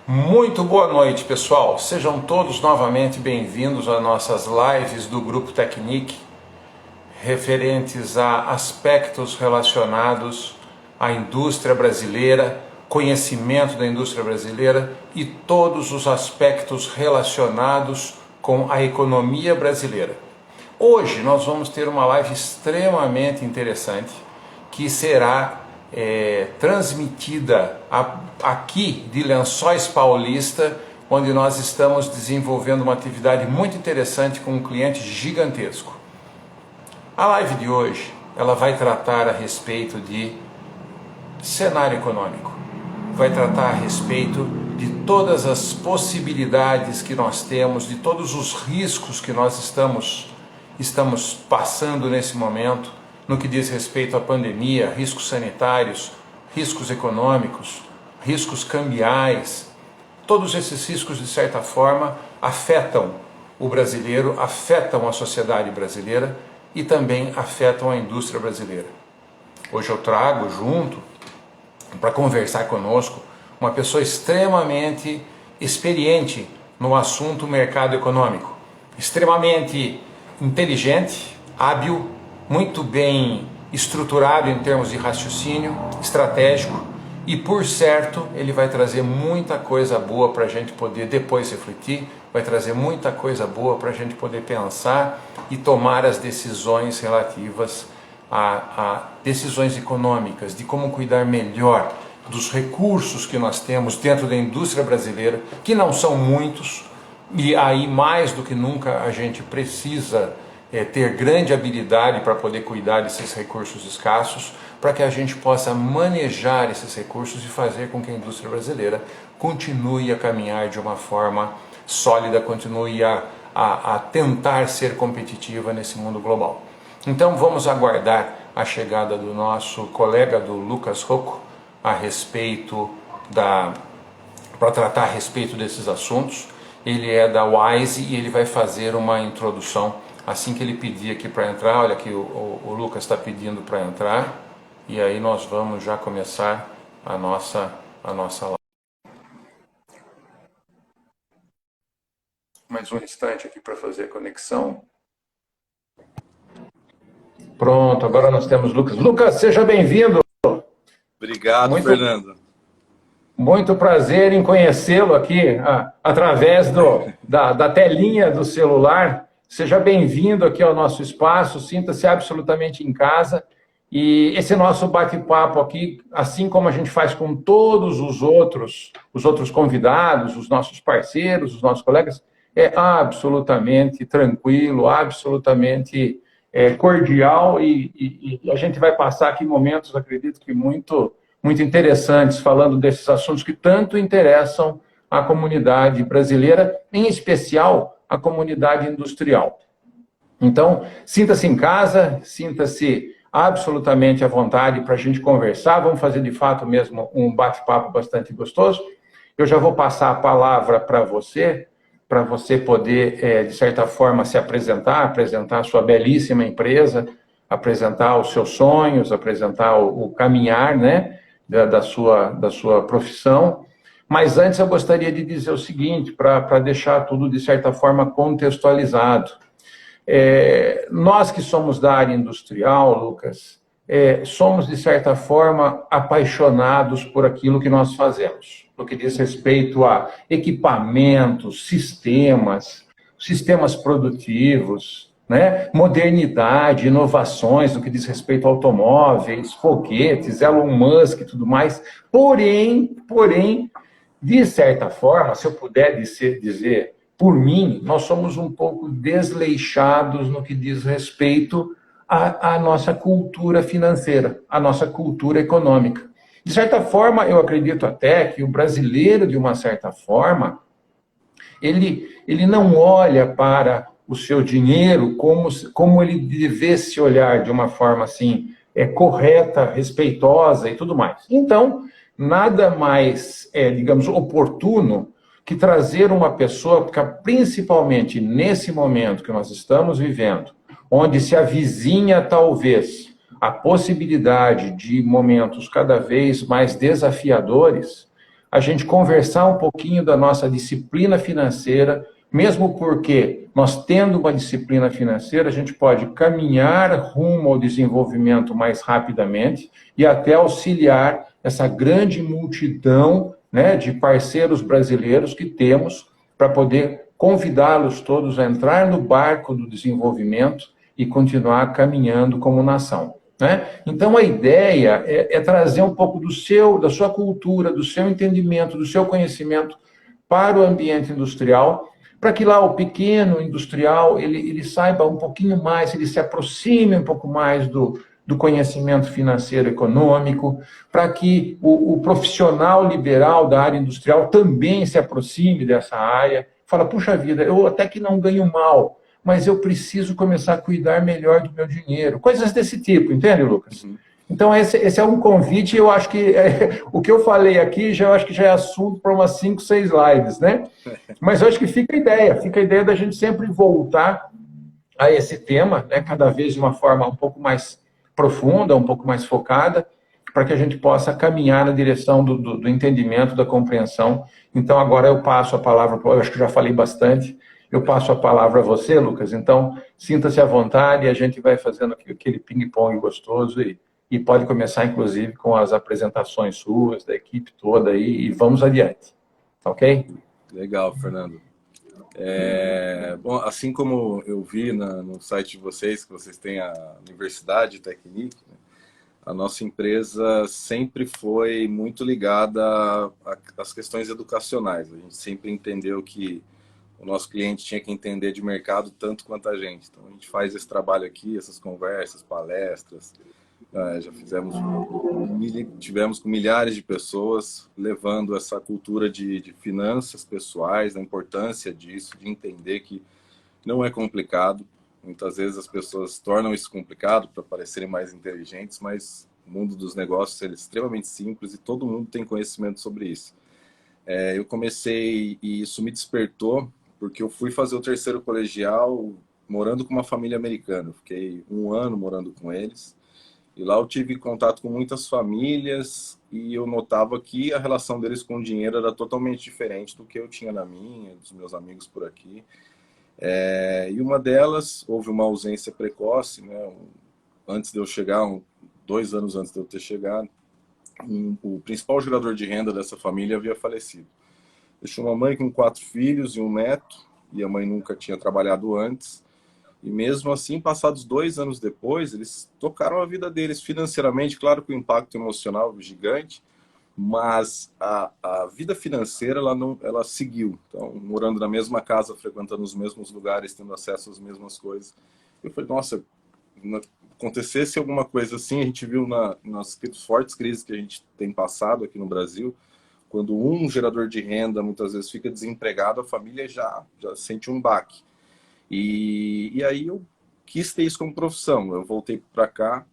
Muito boa noite, pessoal. Sejam todos novamente bem-vindos às nossas lives do Grupo Technic, referentes a aspectos relacionados à indústria brasileira, conhecimento da indústria brasileira e todos os aspectos relacionados com a economia brasileira. Hoje nós vamos ter uma live extremamente interessante que será transmitida aqui de Lençóis Paulista, onde nós estamos desenvolvendo uma atividade muito interessante com um cliente gigantesco. A live de hoje, ela vai tratar a respeito de cenário econômico, vai tratar a respeito de todas as possibilidades que nós temos, de todos os riscos que nós estamos passando nesse momento, no que diz respeito à pandemia, riscos sanitários, riscos econômicos, riscos cambiais. Todos esses riscos, de certa forma, afetam o brasileiro, afetam a sociedade brasileira e também afetam a indústria brasileira. Hoje eu trago junto, para conversar conosco, uma pessoa extremamente experiente no assunto mercado econômico, extremamente inteligente, hábil, muito bem estruturado em termos de raciocínio estratégico e, por certo, ele vai trazer muita coisa boa para a gente poder depois refletir, vai trazer muita coisa boa para a gente poder pensar e tomar as decisões relativas a decisões econômicas, de como cuidar melhor dos recursos que nós temos dentro da indústria brasileira, que não são muitos, e aí mais do que nunca a gente precisa ter grande habilidade para poder cuidar desses recursos escassos, para que a gente possa manejar esses recursos e fazer com que a indústria brasileira continue a caminhar de uma forma sólida, continue a tentar ser competitiva nesse mundo global. Então vamos aguardar a chegada do nosso colega, do Lucas Rocco, para tratar a respeito desses assuntos. Ele é da Wise e ele vai fazer uma introdução assim que ele pedir aqui para entrar. Olha aqui, o Lucas está pedindo para entrar, e aí nós vamos já começar a nossa live. Mais um instante aqui para fazer a conexão. Pronto, agora nós temos Lucas. Lucas, seja bem-vindo. Obrigado, Fernando. Muito prazer em conhecê-lo aqui, através da telinha do celular. Seja bem-vindo aqui ao nosso espaço, sinta-se absolutamente em casa. E esse nosso bate-papo aqui, assim como a gente faz com todos os outros convidados, os nossos parceiros, os nossos colegas, é absolutamente tranquilo, absolutamente cordial, e a gente vai passar aqui momentos, acredito que muito interessantes, falando desses assuntos que tanto interessam a comunidade brasileira, em especial a comunidade industrial. Então, sinta-se em casa, sinta-se absolutamente à vontade para a gente conversar. Vamos fazer, de fato, mesmo um bate-papo bastante gostoso. Eu já vou passar a palavra para você poder, de certa forma, se apresentar a sua belíssima empresa, apresentar os seus sonhos, apresentar o caminhar, né, da sua profissão. Mas antes eu gostaria de dizer o seguinte, para deixar tudo, de certa forma, contextualizado. Nós que somos da área industrial, Lucas, somos, de certa forma, apaixonados por aquilo que nós fazemos, no que diz respeito a equipamentos, sistemas produtivos, né? Modernidade, inovações, no que diz respeito a automóveis, foguetes, Elon Musk e tudo mais. Porém, de certa forma, se eu puder dizer por mim, nós somos um pouco desleixados no que diz respeito à nossa cultura financeira, à nossa cultura econômica. De certa forma, eu acredito até que o brasileiro, de uma certa forma, ele não olha para o seu dinheiro como ele devesse olhar, de uma forma assim, correta, respeitosa e tudo mais. Então, nada mais, digamos, oportuno que trazer uma pessoa, principalmente nesse momento que nós estamos vivendo, onde se avizinha talvez a possibilidade de momentos cada vez mais desafiadores, a gente conversar um pouquinho da nossa disciplina financeira, mesmo porque nós tendo uma disciplina financeira, a gente pode caminhar rumo ao desenvolvimento mais rapidamente e até auxiliar essa grande multidão, né, de parceiros brasileiros que temos para poder convidá-los todos a entrar no barco do desenvolvimento e continuar caminhando como nação. Né? Então, a ideia é trazer um pouco da sua cultura, do seu entendimento, do seu conhecimento para o ambiente industrial, para que lá o pequeno industrial ele saiba um pouquinho mais, ele se aproxime um pouco mais do conhecimento financeiro econômico, para que o profissional liberal da área industrial também se aproxime dessa área. Fala, puxa vida, eu até que não ganho mal, mas eu preciso começar a cuidar melhor do meu dinheiro. Coisas desse tipo, entende, Lucas? Então, esse é um convite, eu acho que o que eu falei aqui, eu acho que já é assunto para umas 5, 6 lives, né? Mas eu acho que fica a ideia da gente sempre voltar a esse tema, né, cada vez de uma forma um pouco mais profunda, um pouco mais focada, para que a gente possa caminhar na direção do entendimento, da compreensão. Então, agora eu passo a palavra, eu acho que já falei bastante, eu passo a palavra a você, Lucas. Então, sinta-se à vontade e a gente vai fazendo aquele ping-pong gostoso e pode começar, inclusive, com as apresentações suas, da equipe toda aí, e vamos adiante. Ok? Legal, Fernando. Bom, assim como eu vi no site de vocês, que vocês têm a Universidade Technique, né? A nossa empresa sempre foi muito ligada às questões educacionais. A gente sempre entendeu que o nosso cliente tinha que entender de mercado tanto quanto a gente. Então, a gente faz esse trabalho aqui, essas conversas, palestras. Já tivemos com milhares de pessoas levando essa cultura de finanças pessoais, a importância disso, de entender que não é complicado. Muitas vezes as pessoas tornam isso complicado para parecerem mais inteligentes, mas o mundo dos negócios é extremamente simples e todo mundo tem conhecimento sobre isso. Eu comecei e isso me despertou porque eu fui fazer o terceiro colegial morando com uma família americana. Eu fiquei 1 ano morando com eles. E lá eu tive contato com muitas famílias e eu notava que a relação deles com o dinheiro era totalmente diferente do que eu tinha na minha, dos meus amigos por aqui. E uma delas, houve uma ausência precoce, né? Antes de eu chegar, 2 anos antes de eu ter chegado, o principal gerador de renda dessa família havia falecido. Deixou uma mãe com 4 filhos e um neto, e a mãe nunca tinha trabalhado antes. E mesmo assim, passados 2 anos depois, eles tocaram a vida deles financeiramente, claro que o impacto emocional é gigante, mas a vida financeira ela seguiu. Então, morando na mesma casa, frequentando os mesmos lugares, tendo acesso às mesmas coisas. Eu falei, nossa, acontecesse alguma coisa assim, a gente viu nas fortes crises que a gente tem passado aqui no Brasil, quando um gerador de renda muitas vezes fica desempregado, a família já sente um baque. E aí eu quis ter isso como profissão. Eu voltei para cá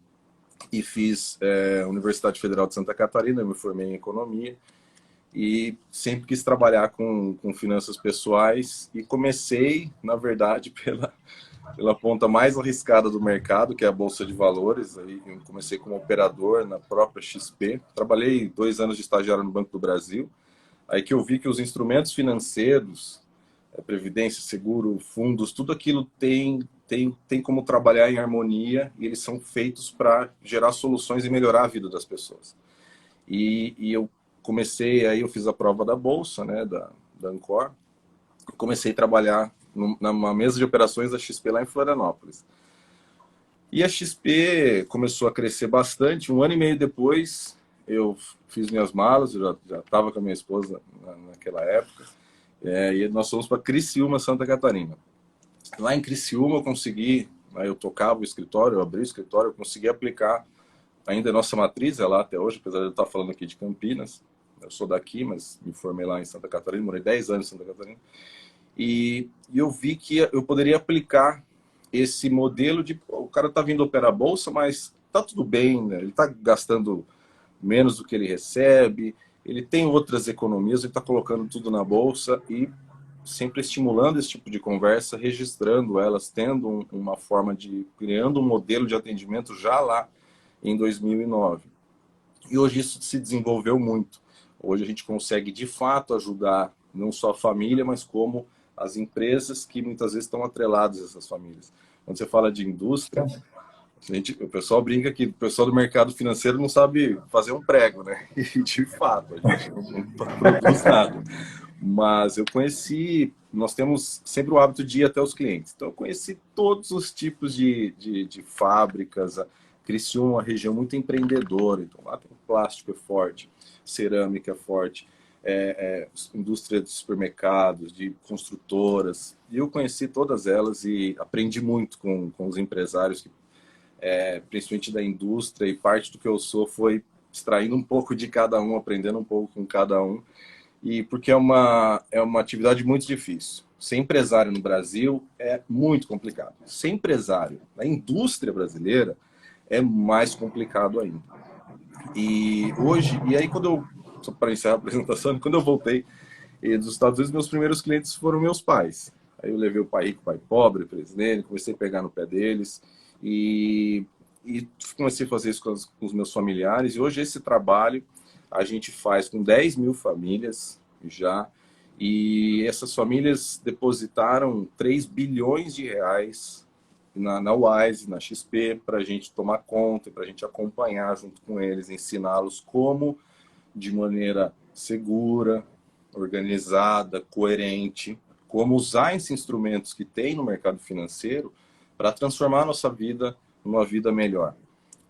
e fiz Universidade Federal de Santa Catarina, eu me formei em economia e sempre quis trabalhar com finanças pessoais e comecei, na verdade, pela ponta mais arriscada do mercado, que é a Bolsa de Valores. Aí eu comecei como operador na própria XP. Trabalhei 2 anos de estagiário no Banco do Brasil. Aí que eu vi que os instrumentos financeiros, previdência, seguro, fundos, tudo aquilo tem como trabalhar em harmonia e eles são feitos para gerar soluções e melhorar a vida das pessoas. E eu comecei, aí eu fiz a prova da Bolsa, né, da Ancor, comecei a trabalhar numa mesa de operações da XP lá em Florianópolis. E a XP começou a crescer bastante. 1 ano e meio depois, eu fiz minhas malas, eu já estava com a minha esposa naquela época, e nós fomos para Criciúma, Santa Catarina. Lá em Criciúma eu consegui, aí eu tocava o escritório, eu abri o escritório, eu consegui aplicar, ainda a nossa matriz é lá até hoje, apesar de eu estar falando aqui de Campinas. Eu sou daqui, mas me formei lá em Santa Catarina, morei 10 anos em Santa Catarina. E eu vi que eu poderia aplicar esse modelo de, o cara está vindo operar a bolsa, mas está tudo bem, né? Ele está gastando menos do que ele recebe, ele tem outras economias, ele está colocando tudo na bolsa e sempre estimulando esse tipo de conversa, registrando elas, tendo uma forma de, criando um modelo de atendimento já lá em 2009. E hoje isso se desenvolveu muito. Hoje a gente consegue, de fato, ajudar não só a família, mas como as empresas que muitas vezes estão atreladas a essas famílias. Quando você fala de indústria, o pessoal brinca que o pessoal do mercado financeiro não sabe fazer um prego, né? E de fato, a gente não produz nada. Mas eu conheci, nós temos sempre o hábito de ir até os clientes. Então eu conheci todos os tipos de fábricas. Criciúma é uma região muito empreendedora, então lá tem plástico é forte, cerâmica é forte, indústria de supermercados, de construtoras. E eu conheci todas elas e aprendi muito com os empresários que principalmente da indústria, e parte do que eu sou foi extraindo um pouco de cada um, aprendendo um pouco com cada um, e porque é uma atividade muito difícil. Ser empresário no Brasil é muito complicado. Ser empresário na indústria brasileira é mais complicado ainda. E hoje, e aí quando eu, só para encerrar a apresentação, quando eu voltei dos Estados Unidos, meus primeiros clientes foram meus pais. Aí eu levei o pai rico, o pai pobre, presidente, comecei a pegar no pé deles, e comecei a fazer isso com os meus familiares. E hoje esse trabalho a gente faz com 10 mil famílias já, e essas famílias depositaram 3 bilhões de reais na Wise, na XP, para a gente tomar conta, para a gente acompanhar junto com eles, ensiná-los como, de maneira segura, organizada, coerente, como usar esses instrumentos que tem no mercado financeiro para transformar a nossa vida numa vida melhor.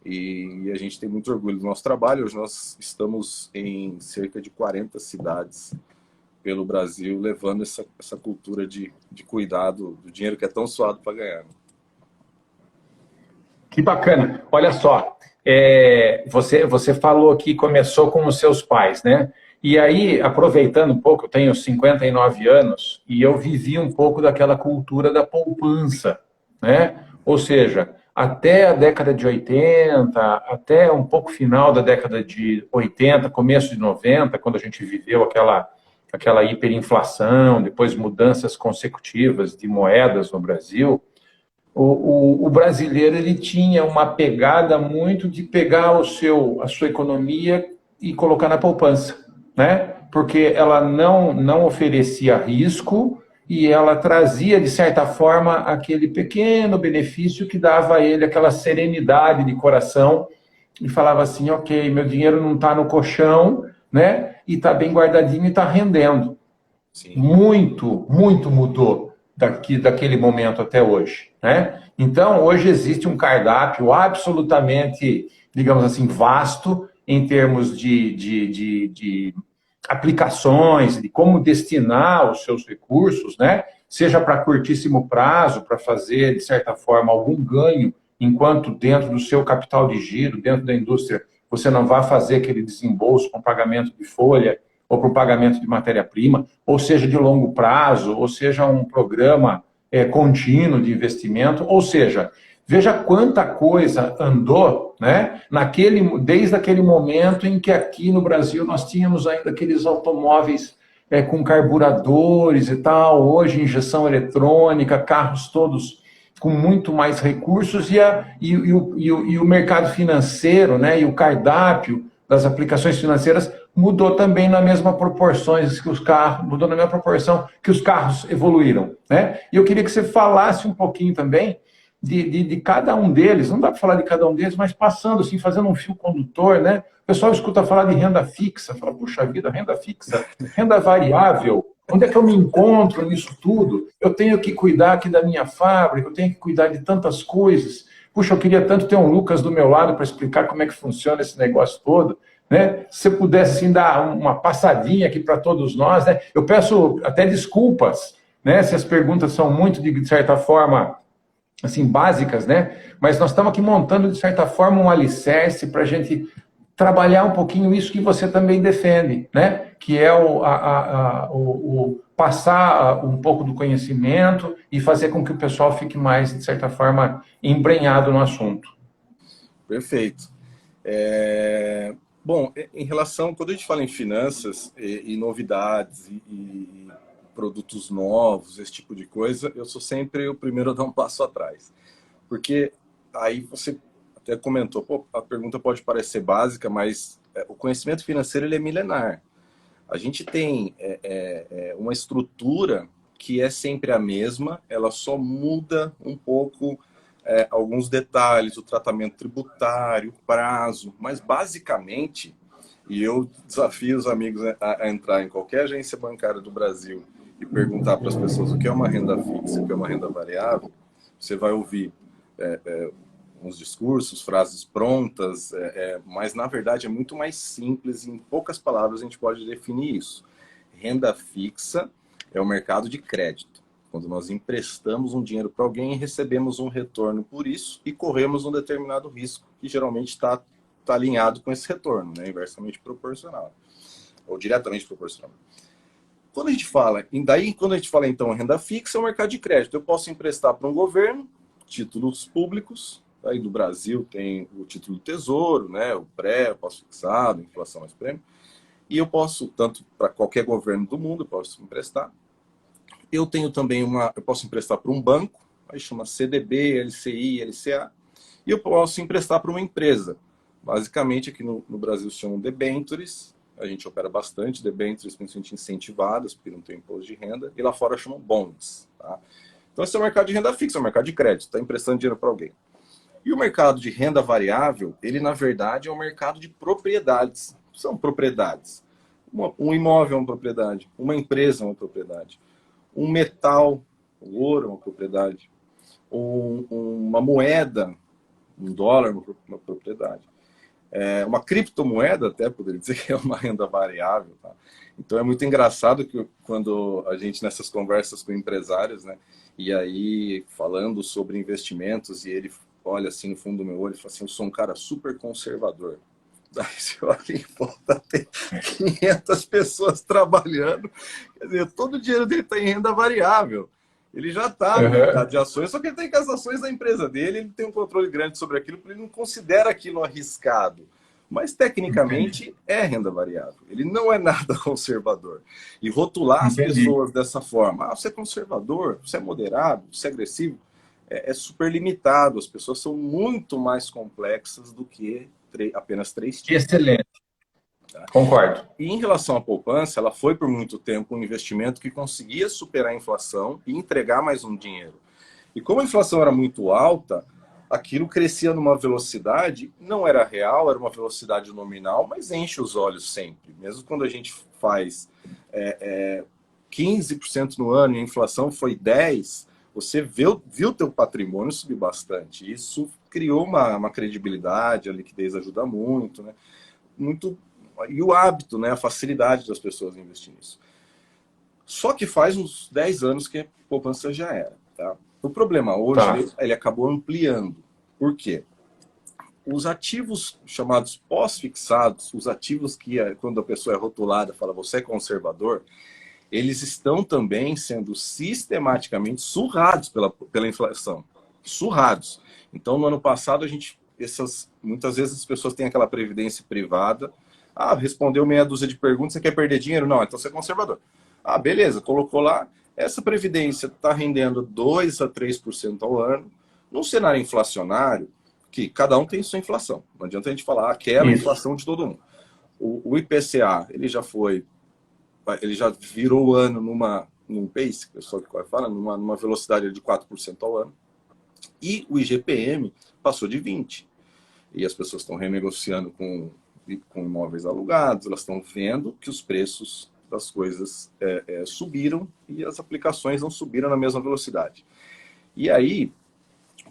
E a gente tem muito orgulho do nosso trabalho. Hoje nós estamos em cerca de 40 cidades pelo Brasil, levando essa cultura de cuidado do dinheiro que é tão suado para ganhar. Que bacana. Olha só, você falou que começou com os seus pais, né? E aí, aproveitando um pouco, eu tenho 59 anos e eu vivi um pouco daquela cultura da poupança, né? Ou seja, até a década de 80, até um pouco final da década de 80, começo de 90, quando a gente viveu aquela hiperinflação, depois mudanças consecutivas de moedas no Brasil, o brasileiro ele tinha uma pegada muito de pegar a sua economia e colocar na poupança, né? Porque ela não oferecia risco e ela trazia, de certa forma, aquele pequeno benefício que dava a ele aquela serenidade de coração e falava assim, ok, meu dinheiro não está no colchão, né? E está bem guardadinho e está rendendo. Sim. Muito mudou daquele momento até hoje, né? Então, hoje existe um cardápio absolutamente, digamos assim, vasto em termos de aplicações, de como destinar os seus recursos, né? Seja para curtíssimo prazo, para fazer, de certa forma, algum ganho, enquanto dentro do seu capital de giro, dentro da indústria, você não vai fazer aquele desembolso com pagamento de folha ou para o pagamento de matéria-prima, ou seja, de longo prazo, ou seja, um programa contínuo de investimento, ou seja, veja quanta coisa andou, né, desde aquele momento em que aqui no Brasil nós tínhamos ainda aqueles automóveis com carburadores e tal, hoje injeção eletrônica, carros todos com muito mais recursos e o mercado financeiro, né, e o cardápio das aplicações financeiras mudou também na mesma proporções que os carros, mudou na mesma proporção que os carros evoluíram, né? E eu queria que você falasse um pouquinho também de cada um deles, não dá para falar de cada um deles, mas passando assim, fazendo um fio condutor, né? O pessoal escuta falar de renda fixa, fala, puxa vida, renda fixa, renda variável, onde é que eu me encontro nisso tudo? Eu tenho que cuidar aqui da minha fábrica, eu tenho que cuidar de tantas coisas. Puxa, eu queria tanto ter um Lucas do meu lado para explicar como é que funciona esse negócio todo, né? Se você pudesse assim, dar uma passadinha aqui para todos nós, né? Eu peço até desculpas, né? Se as perguntas são muito, de certa forma, assim, básicas, né? Mas nós estamos aqui montando, de certa forma, um alicerce para a gente trabalhar um pouquinho isso que você também defende, né? Que é o passar um pouco do conhecimento e fazer com que o pessoal fique mais, de certa forma, embrenhado no assunto. Perfeito. Bom, em relação, quando a gente fala em finanças e novidades e produtos novos, esse tipo de coisa, eu sou sempre o primeiro a dar um passo atrás. Porque aí você até comentou, pô, a pergunta pode parecer básica, mas o conhecimento financeiro ele é milenar. A gente tem uma estrutura que é sempre a mesma, ela só muda um pouco alguns detalhes, o tratamento tributário, prazo, mas basicamente, e eu desafio os amigos a entrar em qualquer agência bancária do Brasil e perguntar para as pessoas o que é uma renda fixa e o que é uma renda variável, você vai ouvir uns discursos, frases prontas, mas na verdade é muito mais simples e em poucas palavras a gente pode definir isso. Renda fixa é o mercado de crédito, quando nós emprestamos um dinheiro para alguém e recebemos um retorno por isso e corremos um determinado risco, que geralmente está alinhado com esse retorno, né? Inversamente proporcional, ou diretamente proporcional. Quando a gente fala, então renda fixa, é o mercado de crédito. Eu posso emprestar para um governo, títulos públicos, aí do Brasil tem o título do Tesouro, né? O pré, eu posso fixado, inflação mais prêmio. E eu posso, tanto para qualquer governo do mundo, eu posso emprestar. Eu tenho também eu posso emprestar para um banco, aí chama CDB, LCI, LCA. E eu posso emprestar para uma empresa. Basicamente, aqui no Brasil se chamam debentures. A gente opera bastante debentures, principalmente incentivadas, porque não tem imposto de renda. E lá fora chamam bonds. Tá? Então, esse é o mercado de renda fixa, é o mercado de crédito. Está emprestando dinheiro para alguém. E o mercado de renda variável, ele na verdade é um mercado de propriedades. São propriedades. Um imóvel é uma propriedade, uma empresa é uma propriedade, um metal, o ouro é uma propriedade, uma moeda, um dólar é uma propriedade. Uma criptomoeda, até poderia dizer que é uma renda variável. Tá? Então é muito engraçado que quando a gente, nessas conversas com empresários, né, e aí falando sobre investimentos, e ele olha assim no fundo do meu olho e fala assim, eu sou um cara super conservador. Daí você olha em volta, tem 500 pessoas trabalhando, quer dizer, todo o dinheiro dele está em renda variável. Ele já está no mercado de ações, só que ele tem que as ações da empresa dele, ele tem um controle grande sobre aquilo, porque ele não considera aquilo arriscado. Mas, tecnicamente, é renda variável. Ele não é nada conservador. E rotular as pessoas dessa forma, você é conservador, você é moderado, você é agressivo, é super limitado. As pessoas são muito mais complexas do que apenas 3 tipos. Excelente. Tá? Concordo. E em relação à poupança, ela foi por muito tempo um investimento que conseguia superar a inflação e entregar mais um dinheiro. E como a inflação era muito alta, aquilo crescia numa velocidade, não era real, era uma velocidade nominal, mas enche os olhos sempre. Mesmo quando a gente faz 15% no ano e a inflação foi 10%, você viu o teu patrimônio subir bastante. Isso criou uma credibilidade, a liquidez ajuda muito, né? E o hábito, né? A facilidade das pessoas investir nisso. Só que faz uns 10 anos que a poupança já era. Tá? O problema hoje, ele acabou ampliando. Por quê? Os ativos chamados pós-fixados, os ativos que quando a pessoa é rotulada fala você é conservador, eles estão também sendo sistematicamente surrados pela inflação. Surrados. Então, no ano passado, muitas vezes as pessoas têm aquela previdência privada. Respondeu meia dúzia de perguntas, você quer perder dinheiro? Não, então você é conservador. Beleza, colocou lá. Essa previdência está rendendo 2 a 3% ao ano. Num cenário inflacionário, que cada um tem sua inflação. Não adianta a gente falar, quero a inflação de todo mundo. O IPCA, ele já virou o ano num pace, que o pessoal que fala, numa velocidade de 4% ao ano. E o IGPM passou de 20%. E as pessoas estão renegociando com imóveis alugados, elas estão vendo que os preços das coisas subiram e as aplicações não subiram na mesma velocidade. E aí,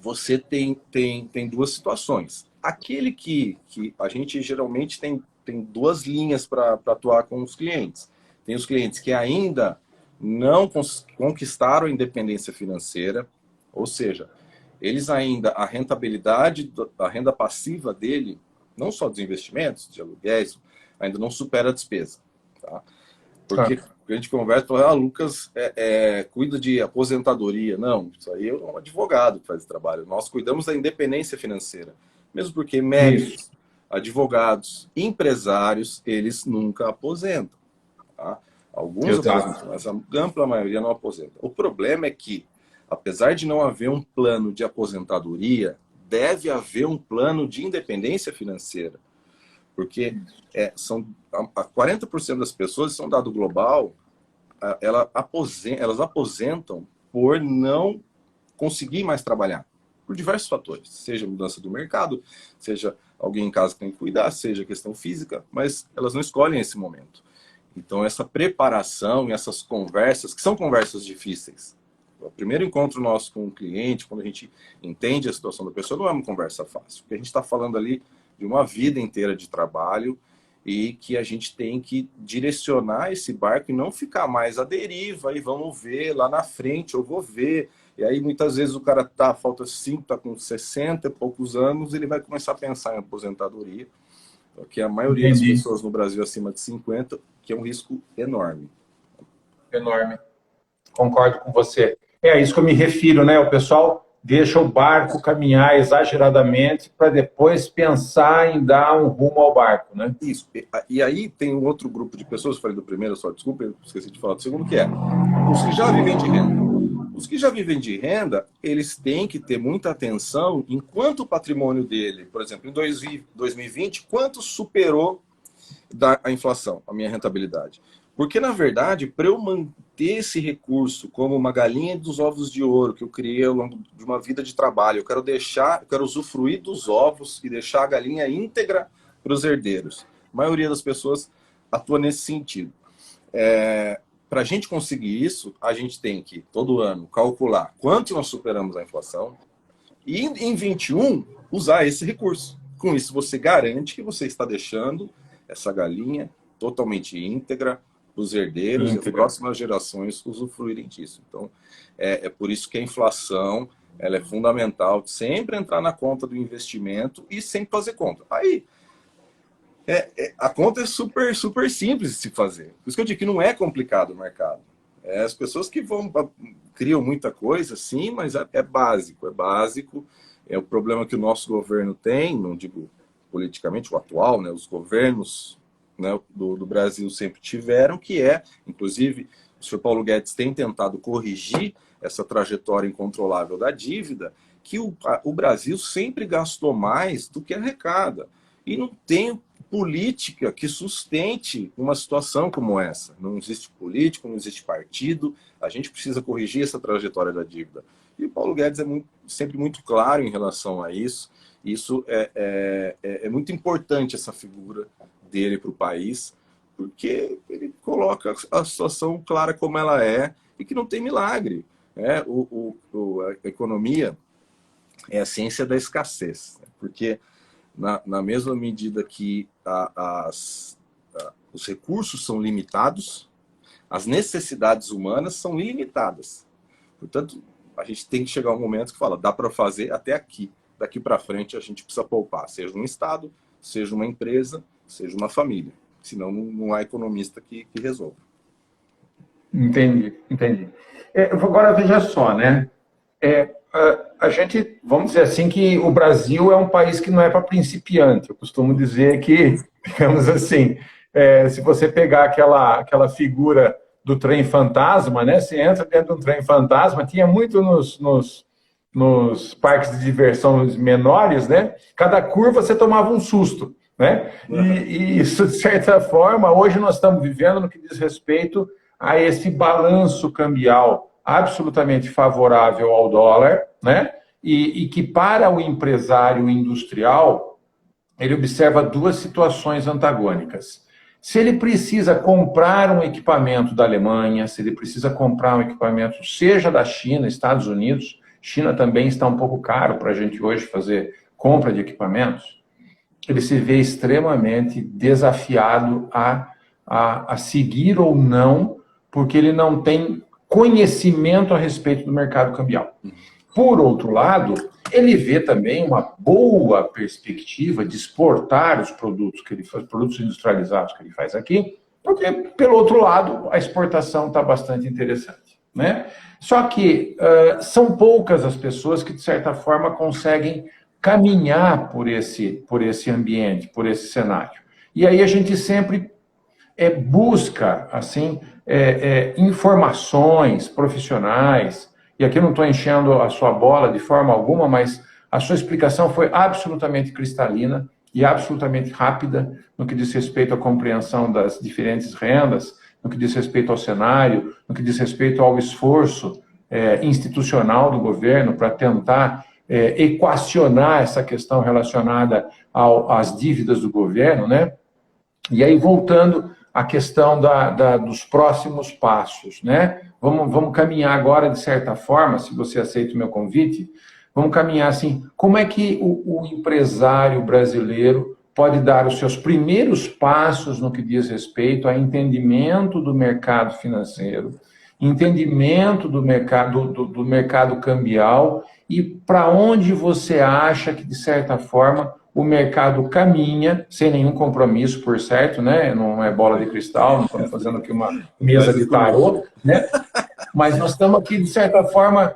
você tem duas situações. Aquele que a gente geralmente tem 2 linhas para atuar com os clientes. Tem os clientes que ainda não conquistaram a independência financeira, ou seja, eles ainda, a rentabilidade da renda passiva dele, não só dos investimentos, de aluguéis, ainda não supera a despesa. Tá? Porque a gente conversa e fala, Lucas cuida de aposentadoria. Não, isso aí é um advogado que faz esse trabalho. Nós cuidamos da independência financeira. Mesmo porque médicos, advogados, empresários, eles nunca aposentam. Tá? Alguns aposentam, mas a ampla maioria não aposenta. O problema é que, apesar de não haver um plano de aposentadoria, deve haver um plano de independência financeira. Porque 40% das pessoas, isso é um dado global, elas aposentam por não conseguir mais trabalhar, por diversos fatores, seja mudança do mercado, seja alguém em casa que tem que cuidar, seja questão física, mas elas não escolhem esse momento. Então, essa preparação e essas conversas, que são conversas difíceis, o primeiro encontro nosso com o cliente, quando a gente entende a situação da pessoa, não é uma conversa fácil, porque a gente está falando ali de uma vida inteira de trabalho e que a gente tem que direcionar esse barco e não ficar mais à deriva e vamos ver lá na frente, eu vou ver. E aí muitas vezes o cara falta 5, está com 60 e poucos anos, ele vai começar a pensar em aposentadoria, porque a maioria das pessoas no Brasil acima de 50, que é um risco enorme. Enorme. Concordo com você. É a isso que eu me refiro, né? O pessoal deixa o barco caminhar exageradamente para depois pensar em dar um rumo ao barco, né? Isso. E aí tem um outro grupo de pessoas, eu falei do primeiro, só desculpa, eu esqueci de falar do segundo, que é os que já vivem de renda. Os que já vivem de renda, eles têm que ter muita atenção em quanto o patrimônio dele, por exemplo, em 2020, quanto superou a inflação, a minha rentabilidade. Porque, na verdade, para eu manter esse recurso como uma galinha dos ovos de ouro que eu criei ao longo de uma vida de trabalho, eu quero usufruir dos ovos e deixar a galinha íntegra para os herdeiros. A maioria das pessoas atua nesse sentido. Para a gente conseguir isso, a gente tem que, todo ano, calcular quanto nós superamos a inflação e, em 21, usar esse recurso. Com isso, você garante que você está deixando essa galinha totalmente íntegra para os herdeiros e as próximas gerações usufruírem disso. Então, é por isso que a inflação ela é fundamental, sempre entrar na conta do investimento e sempre fazer conta. Aí, a conta é super, super simples de se fazer. Por isso que eu digo que não é complicado o mercado. As pessoas que criam muita coisa, sim, mas é básico. É básico. É o problema que o nosso governo tem, não digo politicamente, o atual, né, os governos, né, do Brasil sempre tiveram, que inclusive, o senhor Paulo Guedes tem tentado corrigir essa trajetória incontrolável da dívida, que o Brasil sempre gastou mais do que arrecada. E não tem política que sustente uma situação como essa. Não existe político, não existe partido, a gente precisa corrigir essa trajetória da dívida. E o Paulo Guedes é sempre muito claro em relação a isso. Isso é muito importante, essa figura dele para o país, porque ele coloca a situação clara como ela é e que não tem milagre. A economia é a ciência da escassez, porque na mesma medida que os recursos são limitados, as necessidades humanas são ilimitadas. Portanto, a gente tem que chegar a um momento que fala, dá para fazer até aqui. Daqui para frente a gente precisa poupar, seja um Estado, seja uma empresa, seja uma família. Senão não há economista que resolva. Entendi. Agora, veja só, né? A gente, vamos dizer assim, que o Brasil é um país que não é para principiante. Eu costumo dizer que, digamos assim, se você pegar aquela figura do trem fantasma, né? Você entra dentro de um trem fantasma, tinha muito nos parques de diversão menores, né? Cada curva você tomava um susto, né? E isso, de certa forma, hoje nós estamos vivendo no que diz respeito a esse balanço cambial absolutamente favorável ao dólar, né? E que para o empresário industrial, ele observa duas situações antagônicas. Se ele precisa comprar um equipamento da Alemanha, se ele precisa comprar um equipamento, seja da China, Estados Unidos, China também está um pouco caro para a gente hoje fazer compra de equipamentos, ele se vê extremamente desafiado a seguir ou não, porque ele não tem conhecimento a respeito do mercado cambial. Por outro lado, ele vê também uma boa perspectiva de exportar os produtos que ele faz, produtos industrializados que ele faz aqui, porque, pelo outro lado, a exportação está bastante interessante, né? Só que são poucas as pessoas que, de certa forma, conseguem caminhar por esse ambiente, por esse cenário. E aí a gente sempre busca, assim, informações profissionais, e aqui eu não estou enchendo a sua bola de forma alguma, mas a sua explicação foi absolutamente cristalina, e absolutamente rápida no que diz respeito à compreensão das diferentes rendas, no que diz respeito ao cenário, no que diz respeito ao esforço institucional do governo para tentar equacionar essa questão relacionada às dívidas do governo, né? E aí, voltando à questão dos próximos passos, né? Vamos caminhar agora, de certa forma, se você aceita o meu convite, vamos caminhar assim, como é que o empresário brasileiro pode dar os seus primeiros passos no que diz respeito a entendimento do mercado financeiro, entendimento do mercado cambial e para onde você acha que, de certa forma, o mercado caminha, sem nenhum compromisso, por certo, né? Não é bola de cristal, não estamos fazendo aqui uma mesa de tarô, né? Mas nós estamos aqui, de certa forma,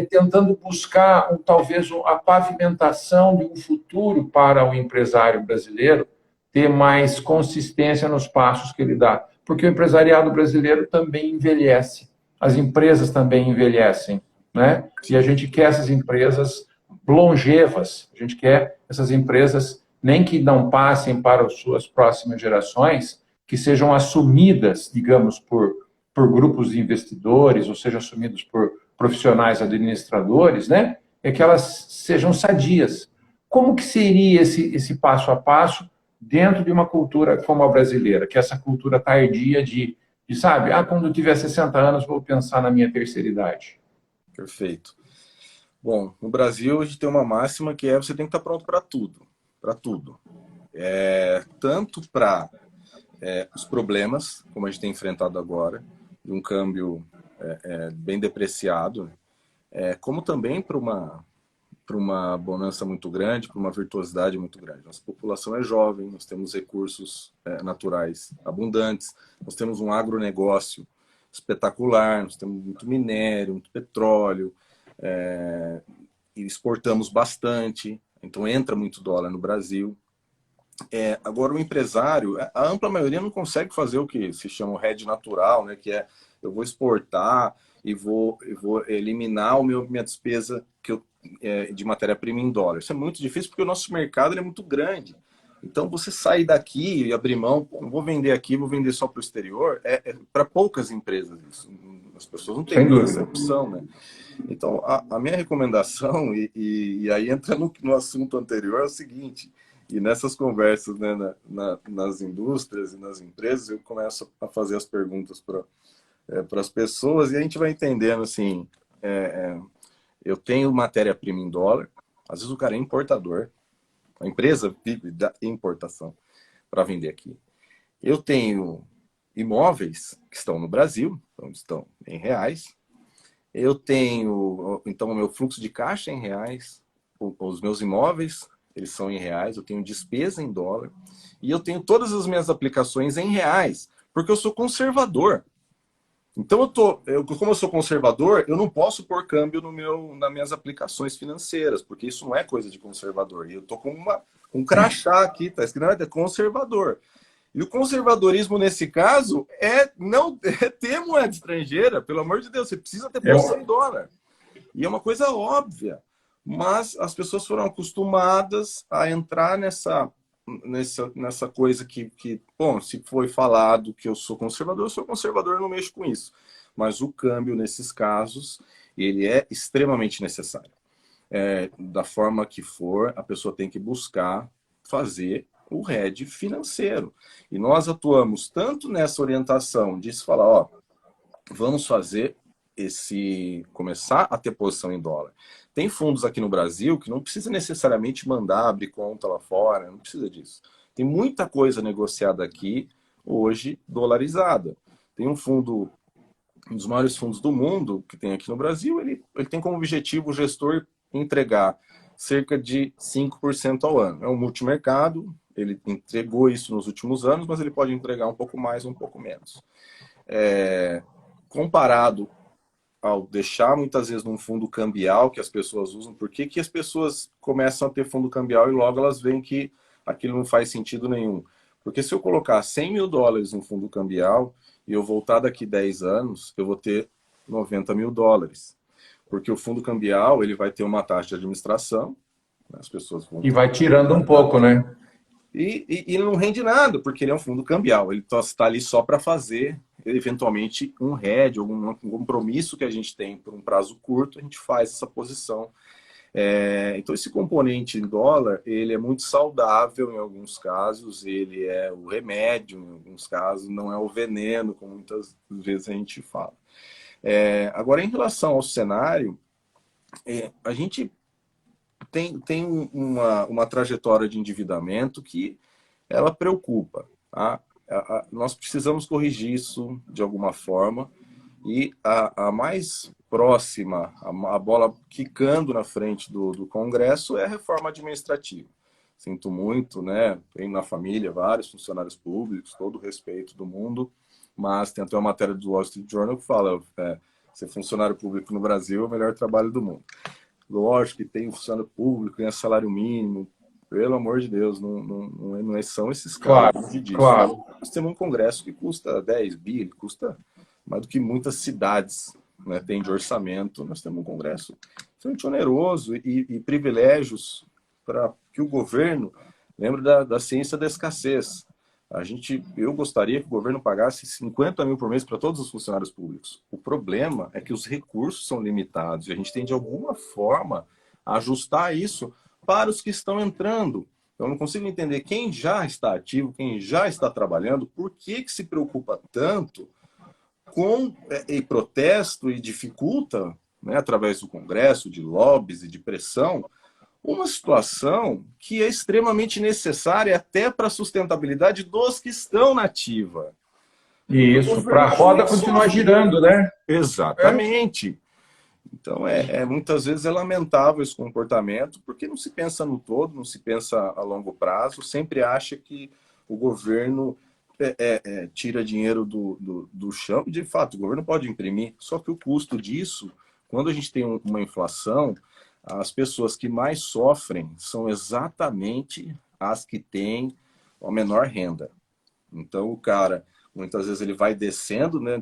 tentando buscar, talvez, a pavimentação de um futuro para o empresário brasileiro ter mais consistência nos passos que ele dá. Porque o empresariado brasileiro também envelhece, as empresas também envelhecem, né? E a gente quer essas empresas longevas, a gente quer essas empresas, nem que não passem para as suas próximas gerações, que sejam assumidas, digamos, por grupos de investidores, ou sejam assumidos por profissionais administradores, né? É que elas sejam sadias. Como que seria esse passo a passo dentro de uma cultura como a brasileira, que é essa cultura tardia de sabe, quando eu tiver 60 anos vou pensar na minha terceira idade. Perfeito. Bom, no Brasil a gente tem uma máxima que é você tem que estar pronto para tudo. Para tudo. Tanto para os problemas, como a gente tem enfrentado agora, de um câmbio bem depreciado, como também para uma bonança muito grande, para uma virtuosidade muito grande. Nossa população é jovem, nós temos recursos naturais abundantes, nós temos um agronegócio espetacular, nós temos muito minério, muito petróleo, e exportamos bastante, então entra muito dólar no Brasil. Agora, o empresário, a ampla maioria não consegue fazer o que se chama o hedge natural, né? Que eu vou exportar e vou eliminar minha despesa de matéria-prima em dólar. Isso é muito difícil porque o nosso mercado é muito grande. Então, você sair daqui e abrir mão, não vou vender aqui, vou vender só para o exterior, para poucas empresas isso. As pessoas não têm essa opção, né? Então, a minha recomendação, e aí entra no assunto anterior, é o seguinte: e nessas conversas, né, nas indústrias e nas empresas, eu começo a fazer as perguntas para as pessoas e a gente vai entendendo assim, eu tenho matéria-prima em dólar, às vezes o cara é importador, a empresa vive da importação para vender aqui. Eu tenho imóveis que estão no Brasil, então estão em reais. Eu tenho, então, o meu fluxo de caixa é em reais, os meus imóveis, eles são em reais, eu tenho despesa em dólar, e eu tenho todas as minhas aplicações em reais, porque eu sou conservador. Então, como eu sou conservador, eu não posso pôr câmbio nas minhas aplicações financeiras, porque isso não é coisa de conservador. E eu estou com um crachá aqui, tá escrito, é conservador. E o conservadorismo, nesse caso, não ter moeda estrangeira, pelo amor de Deus, você precisa ter posição em dólar. E é uma coisa óbvia. Mas as pessoas foram acostumadas a entrar nessa coisa que, bom, se foi falado que eu sou conservador, eu não mexo com isso. Mas o câmbio, nesses casos, ele é extremamente necessário. Da forma que for, a pessoa tem que buscar fazer o hedge financeiro. E nós atuamos tanto nessa orientação de se falar, ó, vamos fazer começar a ter posição em dólar. Tem fundos aqui no Brasil que não precisa necessariamente mandar abrir conta lá fora, não precisa disso. Tem muita coisa negociada aqui, hoje, dolarizada. Tem um dos maiores fundos do mundo que tem aqui no Brasil, ele tem como objetivo o gestor entregar cerca de 5% ao ano. É um multimercado, ele entregou isso nos últimos anos, mas ele pode entregar um pouco mais, um pouco menos. Comparado ao deixar muitas vezes num fundo cambial que as pessoas usam, por que as pessoas começam a ter fundo cambial e logo elas veem que aquilo não faz sentido nenhum? Porque se eu colocar 100 mil dólares no fundo cambial e eu voltar daqui 10 anos, eu vou ter 90 mil dólares. Porque o fundo cambial ele vai ter uma taxa de administração, as pessoas vão... E vai tirando um pouco, né? E não rende nada, porque ele é um fundo cambial. Ele está ali só para fazer, eventualmente, um hedge, algum compromisso que a gente tem por um prazo curto, a gente faz essa posição. Então, esse componente em dólar, ele é muito saudável em alguns casos, ele é o remédio em alguns casos, não é o veneno, como muitas vezes a gente fala. Agora, em relação ao cenário, a gente tem uma trajetória de endividamento que ela preocupa. Tá? Nós precisamos corrigir isso de alguma forma e a mais próxima, a bola quicando na frente do Congresso é a reforma administrativa. Sinto muito, né? Tenho na família vários funcionários públicos, todo o respeito do mundo, mas tem até uma matéria do Wall Street Journal que fala ser funcionário público no Brasil é o melhor trabalho do mundo. Lógico que tem funcionário público, ganha salário mínimo, pelo amor de Deus, não são esses caras. Claro, claro. Nós temos um Congresso que custa 10 bi, ele custa mais do que muitas cidades, né, tem de orçamento. Nós temos um Congresso extremamente oneroso e privilégios para que o governo, lembra da ciência da escassez. Eu gostaria que o governo pagasse 50 mil por mês para todos os funcionários públicos. O problema é que os recursos são limitados e a gente tem, de alguma forma, ajustar isso para os que estão entrando. Eu não consigo entender quem já está ativo, quem já está trabalhando, por que se preocupa tanto com protesto e dificulta, né, através do Congresso, de lobbies e de pressão, uma situação que é extremamente necessária até para a sustentabilidade dos que estão na ativa. Isso, para a roda continuar girando, né? Exatamente. Então, muitas vezes é lamentável esse comportamento, porque não se pensa no todo, não se pensa a longo prazo, sempre acha que o governo tira dinheiro do chão, e de fato, o governo pode imprimir, só que o custo disso, quando a gente tem uma inflação, as pessoas que mais sofrem são exatamente as que têm a menor renda. Então, o cara, muitas vezes, ele vai descendo, né,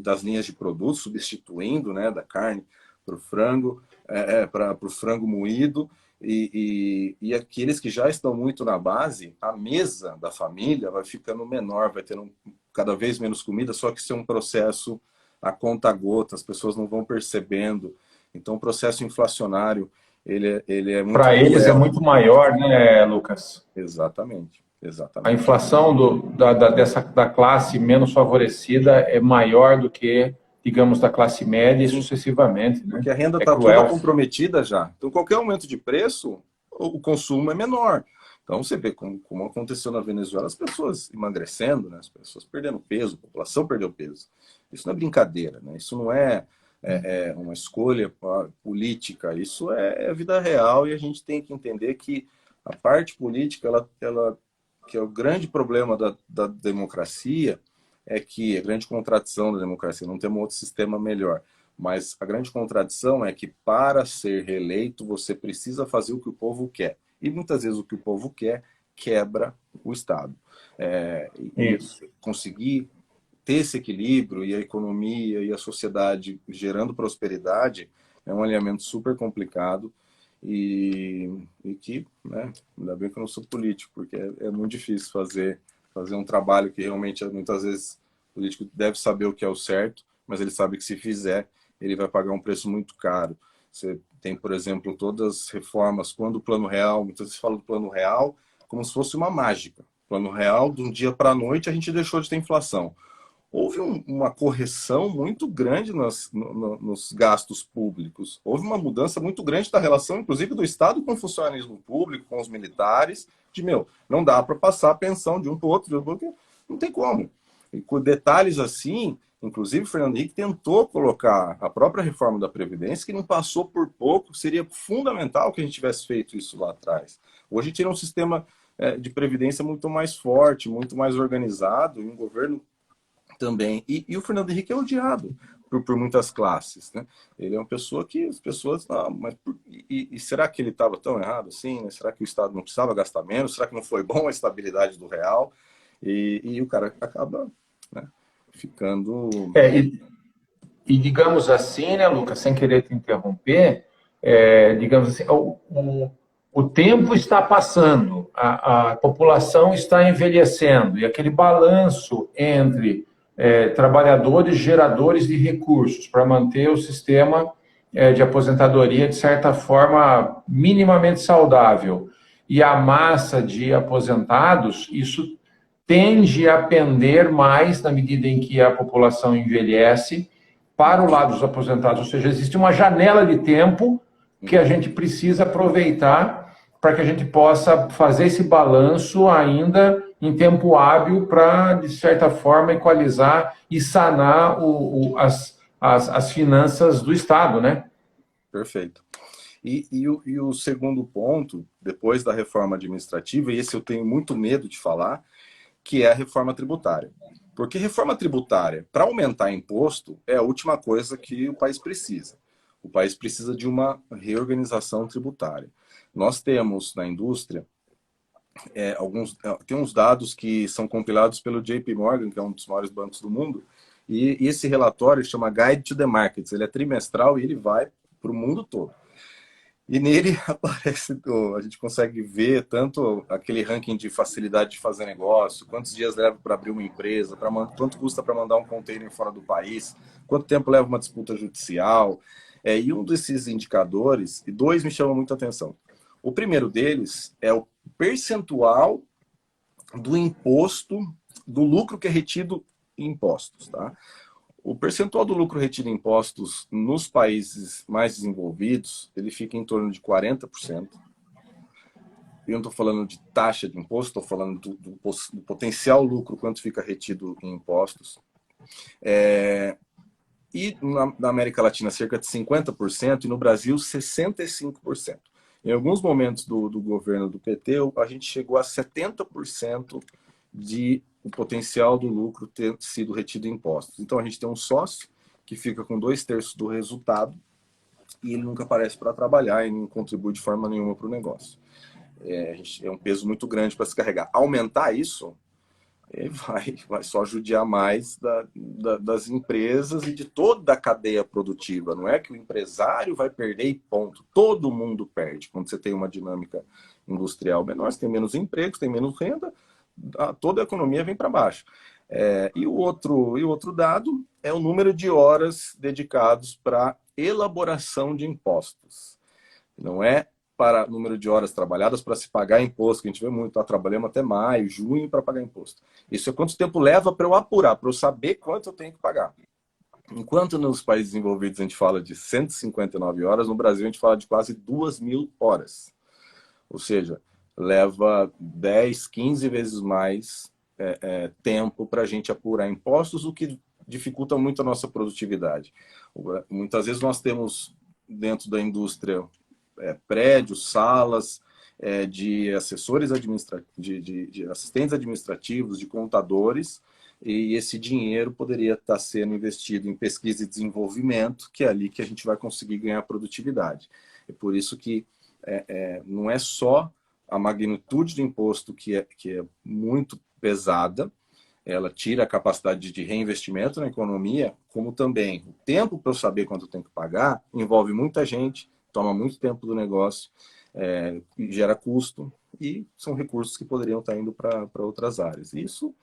das linhas de produtos, substituindo, né, da carne para o frango, para o frango moído, e aqueles que já estão muito na base, a mesa da família vai ficando menor, vai tendo cada vez menos comida, só que isso é um processo a conta-gota, as pessoas não vão percebendo. Então, o processo inflacionário, ele é muito... Para eles é muito maior, né, Lucas? Exatamente. A inflação da classe menos favorecida é maior do que, digamos, da classe média e sucessivamente. Né? Porque a renda está toda comprometida já. Então, qualquer aumento de preço, o consumo é menor. Então, você vê como aconteceu na Venezuela, as pessoas emagrecendo, né? As pessoas perdendo peso, a população perdeu peso. Isso não é brincadeira, né? Isso não é uma escolha política, isso é vida real e a gente tem que entender que a parte política, que é o grande problema da democracia, é que a grande contradição da democracia, não temos outro sistema melhor, mas a grande contradição é que para ser reeleito você precisa fazer o que o povo quer. E muitas vezes o que o povo quer quebra o Estado. Conseguir ter esse equilíbrio e a economia e a sociedade gerando prosperidade é um alinhamento super complicado e que, né, ainda bem que eu não sou político, porque é muito difícil fazer um trabalho que realmente, muitas vezes, o político deve saber o que é o certo, mas ele sabe que se fizer, ele vai pagar um preço muito caro. Você tem, por exemplo, todas as reformas, quando o Plano Real, muitas vezes fala do Plano Real como se fosse uma mágica. Plano Real, de um dia para a noite, a gente deixou de ter inflação. Houve uma correção muito grande nos gastos públicos. Houve uma mudança muito grande da relação, inclusive, do Estado com o funcionalismo público, com os militares, não dá para passar a pensão de um para o outro, porque não tem como. E com detalhes assim, inclusive, o Fernando Henrique tentou colocar a própria reforma da Previdência, que não passou por pouco, seria fundamental que a gente tivesse feito isso lá atrás. Hoje a gente tem um sistema de previdência muito mais forte, muito mais organizado, e um governo também. E o Fernando Henrique é odiado por muitas classes, né? Ele é uma pessoa que as pessoas... será que ele estava tão errado assim? Né? Será que o Estado não precisava gastar menos? Será que não foi bom a estabilidade do real? E o cara acaba, né, ficando... E digamos assim, né, Lucas, sem querer te interromper, digamos assim, o tempo está passando, a população está envelhecendo, e aquele balanço entre trabalhadores geradores de recursos para manter o sistema de aposentadoria, de certa forma, minimamente saudável, e a massa de aposentados, isso tende a pender mais na medida em que a população envelhece para o lado dos aposentados, ou seja, existe uma janela de tempo que a gente precisa aproveitar para que a gente possa fazer esse balanço ainda em tempo hábil para, de certa forma, equalizar e sanar as finanças do Estado, né? Perfeito. E o segundo ponto, depois da reforma administrativa, e esse eu tenho muito medo de falar, que é a reforma tributária. Porque reforma tributária, para aumentar imposto, é a última coisa que o país precisa. O país precisa de uma reorganização tributária. Nós temos na indústria tem uns dados que são compilados pelo JP Morgan, que é um dos maiores bancos do mundo, e esse relatório chama Guide to the Markets. Ele é trimestral e ele vai para o mundo todo. E nele aparece, a gente consegue ver tanto aquele ranking de facilidade de fazer negócio, quantos dias leva para abrir uma empresa, quanto custa para mandar um container fora do país, quanto tempo leva uma disputa judicial. E um desses indicadores, e dois me chamam muito a atenção. O primeiro deles é o percentual do imposto, do lucro que é retido em impostos, tá? O percentual do lucro retido em impostos nos países mais desenvolvidos, ele fica em torno de 40%. Eu não estou falando de taxa de imposto, estou falando do potencial lucro, quanto fica retido em impostos. E na América Latina, cerca de 50%, e no Brasil, 65%. Em alguns momentos do governo do PT, a gente chegou a 70% de o potencial do lucro ter sido retido em impostos. Então, a gente tem um sócio que fica com 2/3 do resultado e ele nunca aparece para trabalhar e não contribui de forma nenhuma para o negócio. É um peso muito grande para se carregar. Aumentar isso vai só judiar mais das empresas e de toda a cadeia produtiva. Não é que o empresário vai perder e ponto. Todo mundo perde. Quando você tem uma dinâmica industrial menor, você tem menos empregos, tem menos renda, toda a economia vem para baixo. E o outro dado é o número de horas dedicados para elaboração de impostos. Não é para número de horas trabalhadas para se pagar imposto, que a gente vê muito, trabalhamos até maio, junho para pagar imposto. Isso é quanto tempo leva para eu apurar, para eu saber quanto eu tenho que pagar. Enquanto nos países desenvolvidos a gente fala de 159 horas, no Brasil a gente fala de quase 2.000 horas. Ou seja, leva 10, 15 vezes mais tempo para a gente apurar impostos, o que dificulta muito a nossa produtividade. Muitas vezes nós temos dentro da indústria prédios, salas de assessores de assistentes administrativos, de contadores, e esse dinheiro poderia estar sendo investido em pesquisa e desenvolvimento, que é ali que a gente vai conseguir ganhar produtividade. É por isso que não é só a magnitude do imposto que é muito pesada, ela tira a capacidade de reinvestimento na economia, como também o tempo para eu saber quanto eu tenho que pagar, envolve muita gente, toma muito tempo do negócio, gera custo, e são recursos que poderiam estar indo para outras áreas. Isso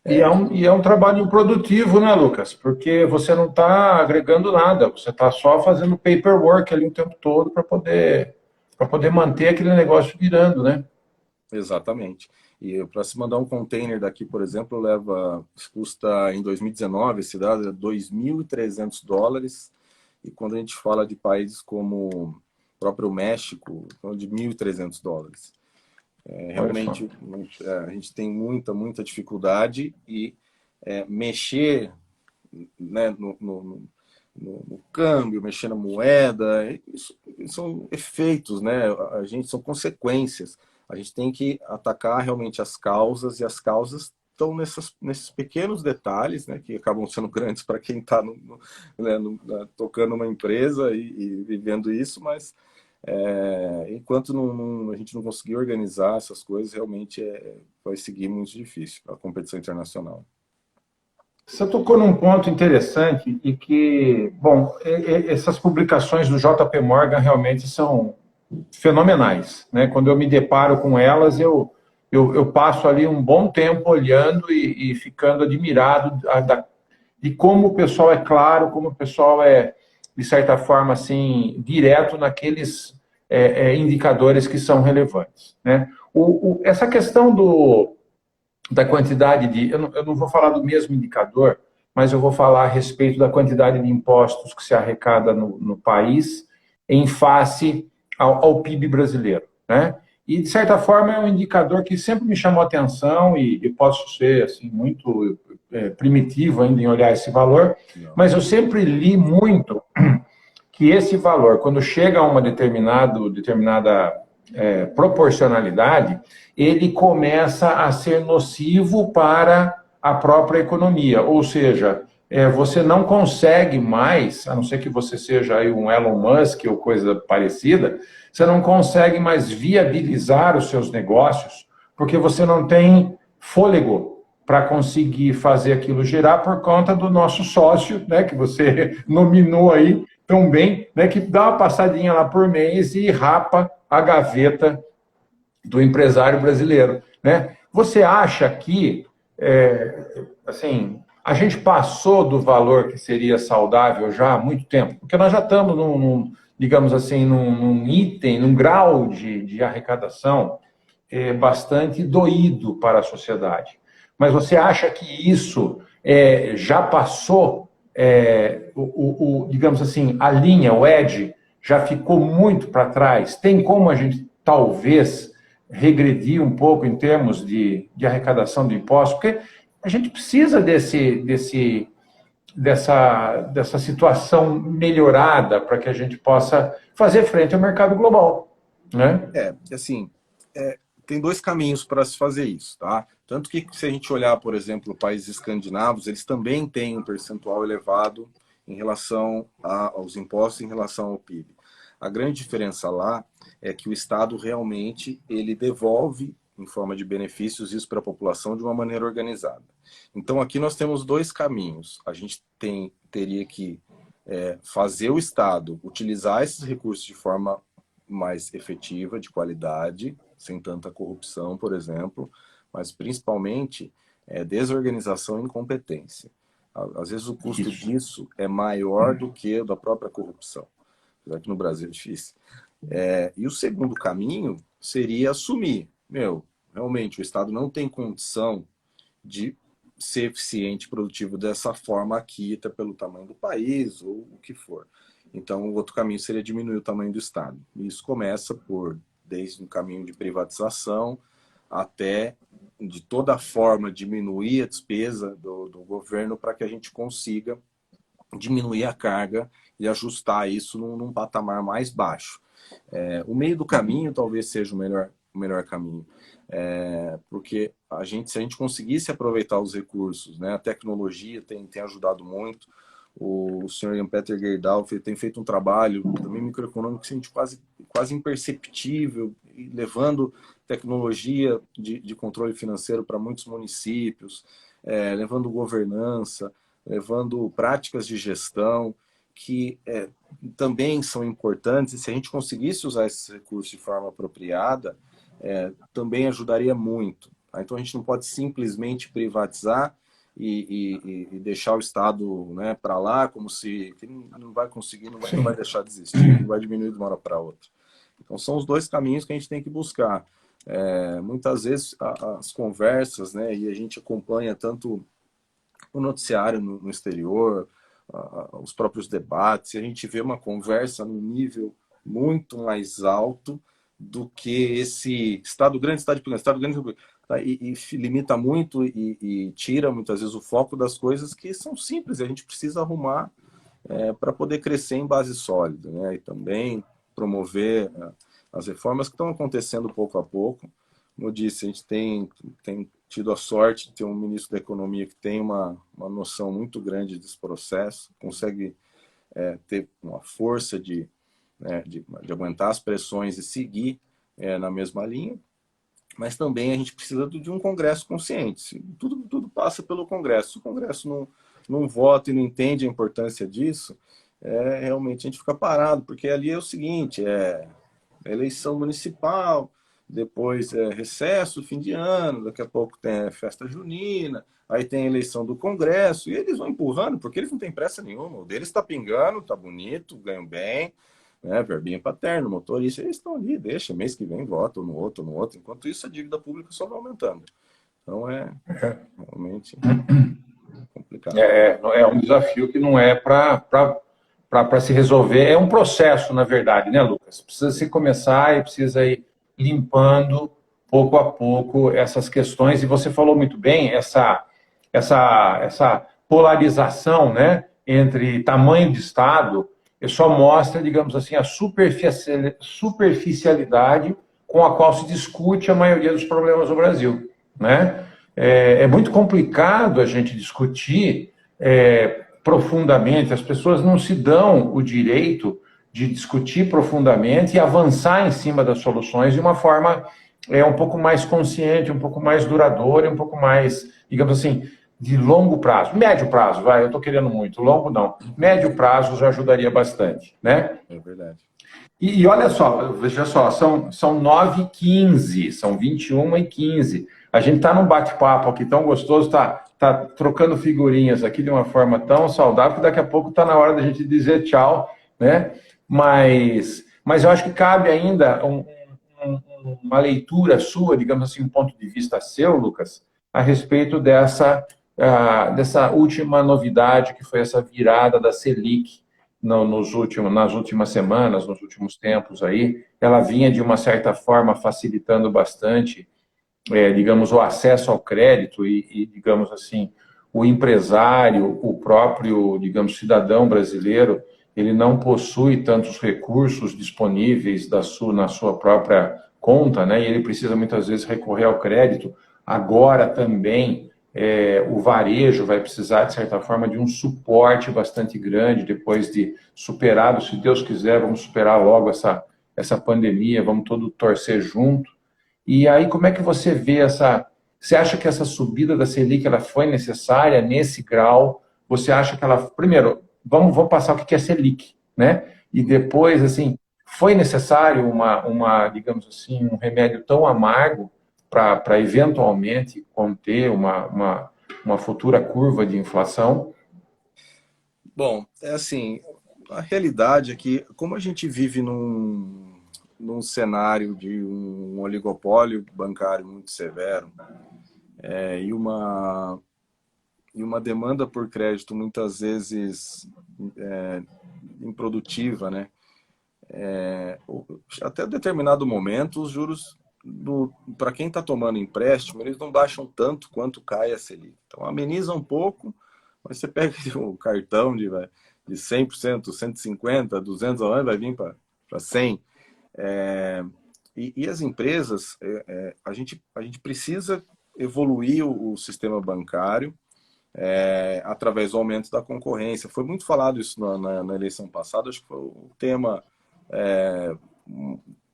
é um trabalho improdutivo, né, Lucas? Porque você não está agregando nada, você está só fazendo paperwork ali o tempo todo para poder manter aquele negócio virando, né? Exatamente. E para se mandar um container daqui, por exemplo, custa em 2019, esse dado é $2.300, e quando a gente fala de países como o próprio México, de $1.300. Realmente, a gente tem muita dificuldade e mexer, né, no câmbio, mexer na moeda, isso são efeitos, né? São consequências. A gente tem que atacar realmente as causas, e as causas estão nesses pequenos detalhes, né, que acabam sendo grandes para quem está tocando uma empresa e vivendo isso, mas enquanto a gente não conseguir organizar essas coisas, realmente vai seguir muito difícil a competição internacional. Você tocou num ponto interessante e que, bom, essas publicações do JP Morgan realmente são fenomenais, né? Quando eu me deparo com elas, eu passo ali um bom tempo olhando e ficando admirado de como o pessoal é claro, como o pessoal é, de certa forma, assim, direto naqueles indicadores que são relevantes, né? Essa questão da quantidade de... eu não vou falar do mesmo indicador, mas eu vou falar a respeito da quantidade de impostos que se arrecada no país em face ao PIB brasileiro, né? E, de certa forma, é um indicador que sempre me chamou a atenção e posso ser assim, muito primitivo ainda em olhar esse valor, mas eu sempre li muito que esse valor, quando chega a uma determinada proporcionalidade, ele começa a ser nocivo para a própria economia. Ou seja, você não consegue mais, a não ser que você seja aí um Elon Musk ou coisa parecida, você não consegue mais viabilizar os seus negócios, porque você não tem fôlego para conseguir fazer aquilo girar por conta do nosso sócio, né, que você nominou aí tão bem, né, que dá uma passadinha lá por mês e rapa a gaveta do empresário brasileiro, né? Você acha que, assim, a gente passou do valor que seria saudável já há muito tempo? Porque nós já estamos digamos assim, num item, num grau de arrecadação bastante doído para a sociedade. Mas você acha que isso já passou, digamos assim, a linha, o edge, já ficou muito para trás? Tem como a gente, talvez, regredir um pouco em termos de arrecadação de impostos? Porque a gente precisa dessa situação melhorada para que a gente possa fazer frente ao mercado global, né? Assim, tem dois caminhos para se fazer isso, tá? Tanto que se a gente olhar, por exemplo, países escandinavos, eles também têm um percentual elevado em relação aos impostos, em relação ao PIB. A grande diferença lá é que o Estado realmente ele devolve em forma de benefícios isso para a população de uma maneira organizada. Então aqui nós temos dois caminhos. A gente teria que fazer o Estado utilizar esses recursos de forma mais efetiva, de qualidade, sem tanta corrupção, por exemplo, mas principalmente desorganização e incompetência. Às vezes o custo disso é maior do que o da própria corrupção, apesar que no Brasil é difícil. E o segundo caminho seria assumir, realmente o Estado não tem condição de ser eficiente e produtivo dessa forma aqui, até pelo tamanho do país ou o que for. Então, o outro caminho seria diminuir o tamanho do Estado. E isso começa desde um caminho de privatização até, de toda forma, diminuir a despesa do governo para que a gente consiga diminuir a carga e ajustar isso num patamar mais baixo. O meio do caminho talvez seja o melhor caminho. Porque se a gente conseguisse aproveitar os recursos, né, a tecnologia tem ajudado muito. O senhor Jan-Peter Gerdau tem feito um trabalho também microeconômico quase imperceptível, levando tecnologia de controle financeiro para muitos municípios, levando governança, levando práticas de gestão que também são importantes. E se a gente conseguisse usar esses recursos de forma apropriada, também ajudaria muito. Então a gente não pode simplesmente privatizar e deixar o Estado, né, para lá, como se não vai conseguir, não vai deixar de existir, não vai diminuir de uma hora para outra. Então são os dois caminhos que a gente tem que buscar. Muitas vezes as conversas, né, e a gente acompanha tanto o noticiário no exterior, os próprios debates, e a gente vê uma conversa num nível muito mais alto do que esse Estado grande, Estado pequeno, Estado grande, e limita muito e tira muitas vezes o foco das coisas que são simples e a gente precisa arrumar para poder crescer em base sólida, né? E também promover as reformas que estão acontecendo pouco a pouco. Como eu disse, a gente tem tido a sorte de ter um ministro da Economia que tem uma noção muito grande desse processo, consegue ter uma força de aguentar as pressões e seguir na mesma linha. Mas também a gente precisa de um Congresso consciente. Tudo passa pelo Congresso. Se o Congresso não vota e não entende a importância disso, realmente a gente fica parado, porque ali é o seguinte, eleição municipal, depois recesso, fim de ano, daqui a pouco tem a festa junina, aí tem a eleição do Congresso, e eles vão empurrando, porque eles não têm pressa nenhuma. O deles está pingando, está bonito, ganham bem, né? Verbinha paterno, motorista, eles estão ali, deixa, mês que vem vota no outro, no outro. Enquanto isso, a dívida pública só vai aumentando. Então é realmente complicado. É um desafio que não é para se resolver. É um processo, na verdade, né, Lucas? Precisa se começar e precisa ir limpando pouco a pouco essas questões. E você falou muito bem, essa polarização, né, entre tamanho de Estado, só mostra, digamos assim, a superficialidade com a qual se discute a maioria dos problemas no Brasil, né? É muito complicado a gente discutir profundamente, as pessoas não se dão o direito de discutir profundamente e avançar em cima das soluções de uma forma um pouco mais consciente, um pouco mais duradoura, um pouco mais, digamos assim, de longo prazo. Médio prazo, vai, eu estou querendo muito, longo não. Médio prazo já ajudaria bastante, né? É verdade. E olha só, veja só, são 9h15, são 21h15. A gente está num bate-papo aqui tão gostoso, tá trocando figurinhas aqui de uma forma tão saudável que daqui a pouco está na hora da gente dizer tchau, né? Mas eu acho que cabe ainda uma leitura sua, digamos assim, um ponto de vista seu, Lucas, a respeito dessa última novidade, que foi essa virada da Selic nas últimas semanas, nos últimos tempos aí. Ela vinha, de uma certa forma, facilitando bastante, digamos, o acesso ao crédito e, digamos assim, o empresário, o próprio, digamos, cidadão brasileiro, ele não possui tantos recursos disponíveis na sua própria conta, né? E ele precisa muitas vezes recorrer ao crédito. Agora também o varejo vai precisar, de certa forma, de um suporte bastante grande depois de superado, se Deus quiser, vamos superar logo essa pandemia, vamos todos torcer junto. E aí, como é que você vê Você acha que essa subida da Selic ela foi necessária nesse grau? Você acha que ela... Primeiro, vamos passar o que é Selic, né? E depois, assim, foi necessário digamos assim, um remédio tão amargo para eventualmente conter uma futura curva de inflação? Bom, é assim, a realidade é que, como a gente vive num cenário de um oligopólio bancário muito severo, e uma demanda por crédito muitas vezes improdutiva, né? Até determinado momento, os juros, para quem está tomando empréstimo, eles não baixam tanto quanto cai a Selic. Então, ameniza um pouco, mas você pega o cartão de 100%, 150%, 200 ao ano, vai vir para 100%. E as empresas, a gente precisa evoluir o sistema bancário através do aumento da concorrência. Foi muito falado isso na eleição passada, acho que foi um tema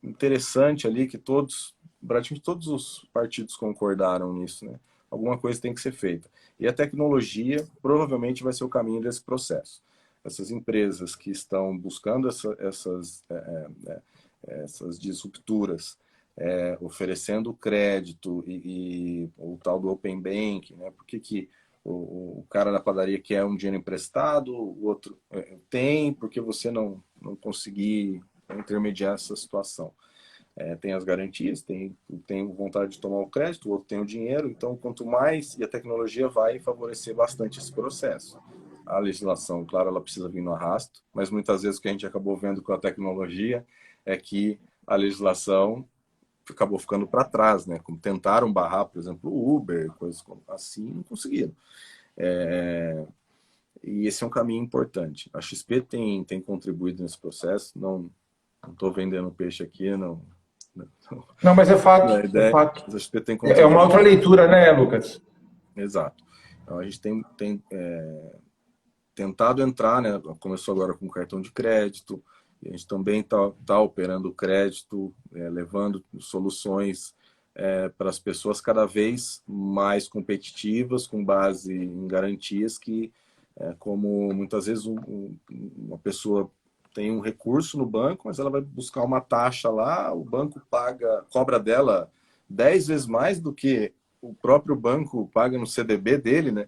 interessante ali, que praticamente todos os partidos concordaram nisso, né? Alguma coisa tem que ser feita. E a tecnologia provavelmente vai ser o caminho desse processo. Essas empresas que estão buscando essas disrupturas, oferecendo crédito e o tal do Open Bank, né? Por que o cara da padaria quer um dinheiro emprestado, o outro tem, porque você não conseguir intermediar essa situação. Tem as garantias, tem vontade de tomar o crédito, o outro tem o dinheiro, então quanto mais, e a tecnologia vai favorecer bastante esse processo. A legislação, claro, ela precisa vir no arrasto, mas muitas vezes o que a gente acabou vendo com a tecnologia é que a legislação acabou ficando para trás, né? Como tentaram barrar, por exemplo, o Uber, coisas assim, não conseguiram. E esse é um caminho importante. A XP tem contribuído nesse processo, não estou vendendo peixe aqui, não. Não, mas é fato, A ideia, é fato. mas a XP tem É uma outra leitura, né, Lucas? Exato. Então, a gente tem tentado entrar, né? Começou agora com cartão de crédito, e a gente também tá operando o crédito, levando soluções para as pessoas cada vez mais competitivas, com base em garantias que, como muitas vezes uma pessoa tem um recurso no banco, mas ela vai buscar uma taxa lá, o banco cobra dela 10 vezes mais do que o próprio banco paga no CDB dele, né?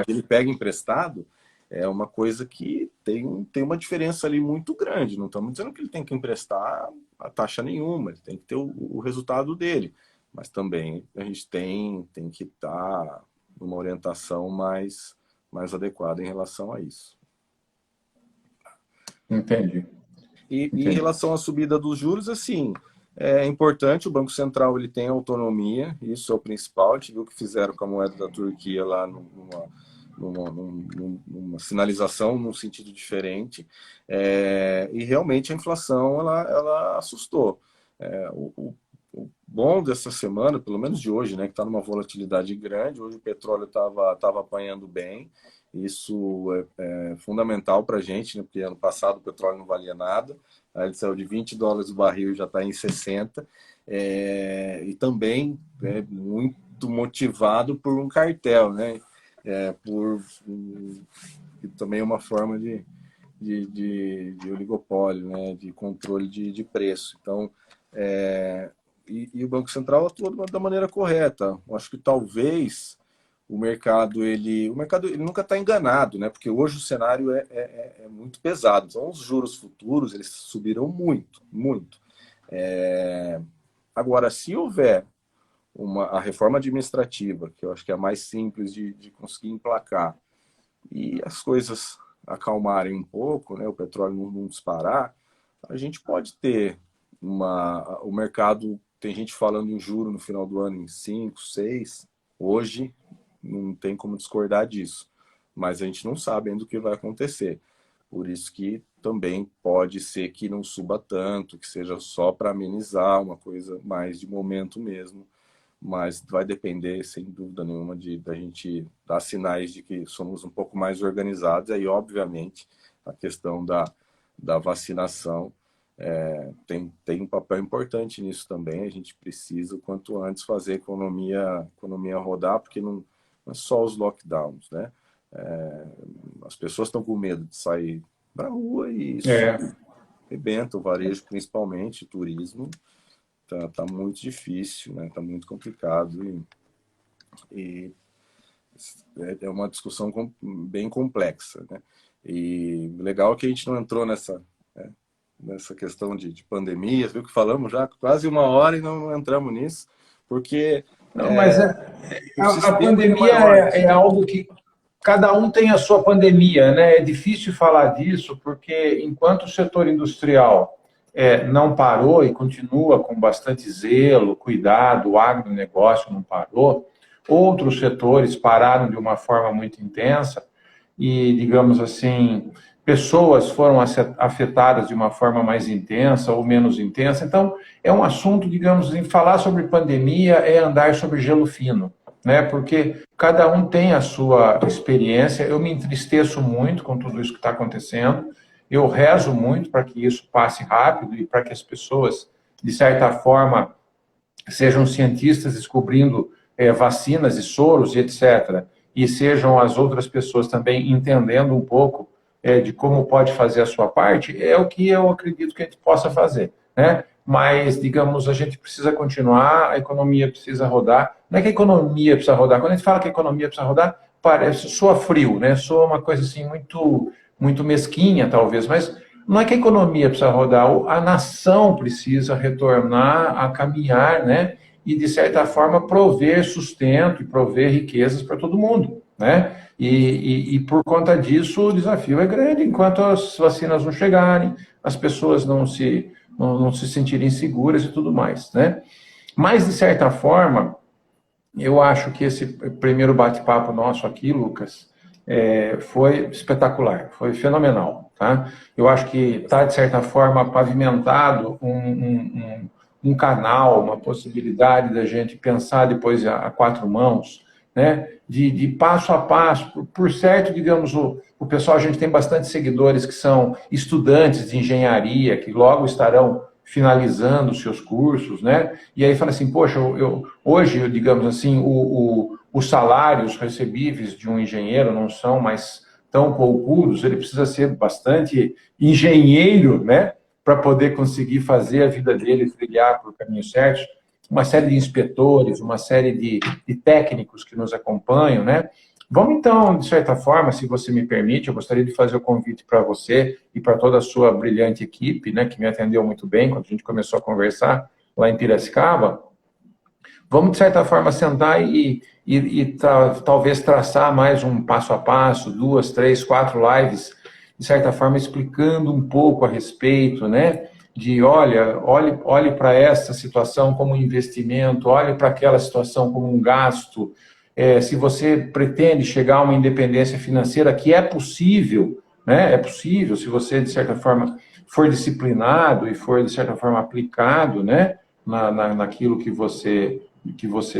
Que ele pega emprestado. É uma coisa que tem uma diferença ali muito grande. Não estamos dizendo que ele tem que emprestar a taxa nenhuma, ele tem que ter o resultado dele. Mas também a gente tem que estar numa orientação mais adequada em relação a isso. Entendi. E em relação à subida dos juros, assim, é importante, o Banco Central ele tem autonomia, isso é o principal. A gente viu o que fizeram com a moeda da Turquia lá numa sinalização num sentido diferente, e realmente a inflação ela assustou. O bom dessa semana, pelo menos de hoje, né, que está numa volatilidade grande, hoje o petróleo estava apanhando bem, isso é fundamental para a gente, né, porque ano passado o petróleo não valia nada, aí ele saiu de $20 o barril e já está em 60, e também é muito motivado por um cartel, né? Também é uma forma de oligopólio, né? De controle de preço. Então, e o Banco Central atua da maneira correta. Eu acho que talvez o mercado ele nunca está enganado, né? Porque hoje o cenário é muito pesado. Então, os juros futuros eles subiram muito, muito. Agora, se houver a reforma administrativa, que eu acho que é a mais simples de conseguir emplacar, e as coisas acalmarem um pouco, né, o petróleo não disparar, a gente pode ter o mercado, tem gente falando em juro no final do ano em 5, 6, hoje não tem como discordar disso, mas a gente não sabe ainda o que vai acontecer. Por isso que também pode ser que não suba tanto, que seja só para amenizar, uma coisa mais de momento mesmo, mas vai depender, sem dúvida nenhuma, da gente dar sinais de que somos um pouco mais organizados. Aí, obviamente, a questão da vacinação tem um papel importante nisso também. A gente precisa, o quanto antes, fazer a economia rodar, porque não é só os lockdowns, né? As pessoas estão com medo de sair para a rua e isso arrebenta o varejo, principalmente, o turismo. Tá muito difícil, né? Tá muito complicado e é uma discussão bem complexa, né? E legal é que a gente não entrou nessa questão de pandemia, viu que falamos já quase 1 hora e não entramos nisso, porque não, mas a pandemia é algo que cada um tem a sua pandemia, né? É difícil falar disso porque enquanto o setor industrial não parou e continua com bastante zelo, cuidado, o agronegócio não parou, outros setores pararam de uma forma muito intensa e, digamos assim, pessoas foram afetadas de uma forma mais intensa ou menos intensa. Então, é um assunto, digamos assim, falar sobre pandemia é andar sobre gelo fino, né? Porque cada um tem a sua experiência. Eu me entristeço muito com tudo isso que está acontecendo. Eu rezo muito para que isso passe rápido e para que as pessoas, de certa forma, sejam cientistas descobrindo vacinas e soros e etc. E sejam as outras pessoas também entendendo um pouco de como pode fazer a sua parte, é o que eu acredito que a gente possa fazer, né? Mas, digamos, a gente precisa continuar, a economia precisa rodar. Não é que a economia precisa rodar. Quando a gente fala que a economia precisa rodar, soa frio, né? Soa uma coisa assim muito mesquinha, talvez, mas não é que a economia precisa rodar, a nação precisa retornar a caminhar, né? E, de certa forma, prover sustento e prover riquezas para todo mundo, né? E por conta disso, o desafio é grande. Enquanto as vacinas não chegarem, as pessoas não se sentirem seguras e tudo mais, né? Mas, de certa forma, eu acho que esse primeiro bate-papo nosso aqui, Lucas, foi espetacular, foi fenomenal, tá? Eu acho que está, de certa forma, pavimentado um canal, uma possibilidade da gente pensar depois a 4 mãos, né? De passo a passo, por certo, digamos, o pessoal, a gente tem bastante seguidores que são estudantes de engenharia, que logo estarão finalizando seus cursos, né? E aí fala assim, poxa, hoje, digamos assim, os salários recebíveis de um engenheiro não são mais tão poucudos, ele precisa ser bastante engenheiro, né, para poder conseguir fazer a vida dele trilhar para o caminho certo. Uma série de inspetores, uma série de técnicos que nos acompanham, né? Vamos então, de certa forma, se você me permite, eu gostaria de fazer o convite para você e para toda a sua brilhante equipe, né, que me atendeu muito bem quando a gente começou a conversar lá em Piracicaba. Vamos, de certa forma, sentar e talvez traçar mais um passo a passo, 2, 3, 4 lives, de certa forma, explicando um pouco a respeito, né? De, olhe para essa situação como um investimento, olhe para aquela situação como um gasto. Se você pretende chegar a uma independência financeira, que é possível, né? É possível, se você, de certa forma, for disciplinado e for, de certa forma, aplicado, né? Naquilo que você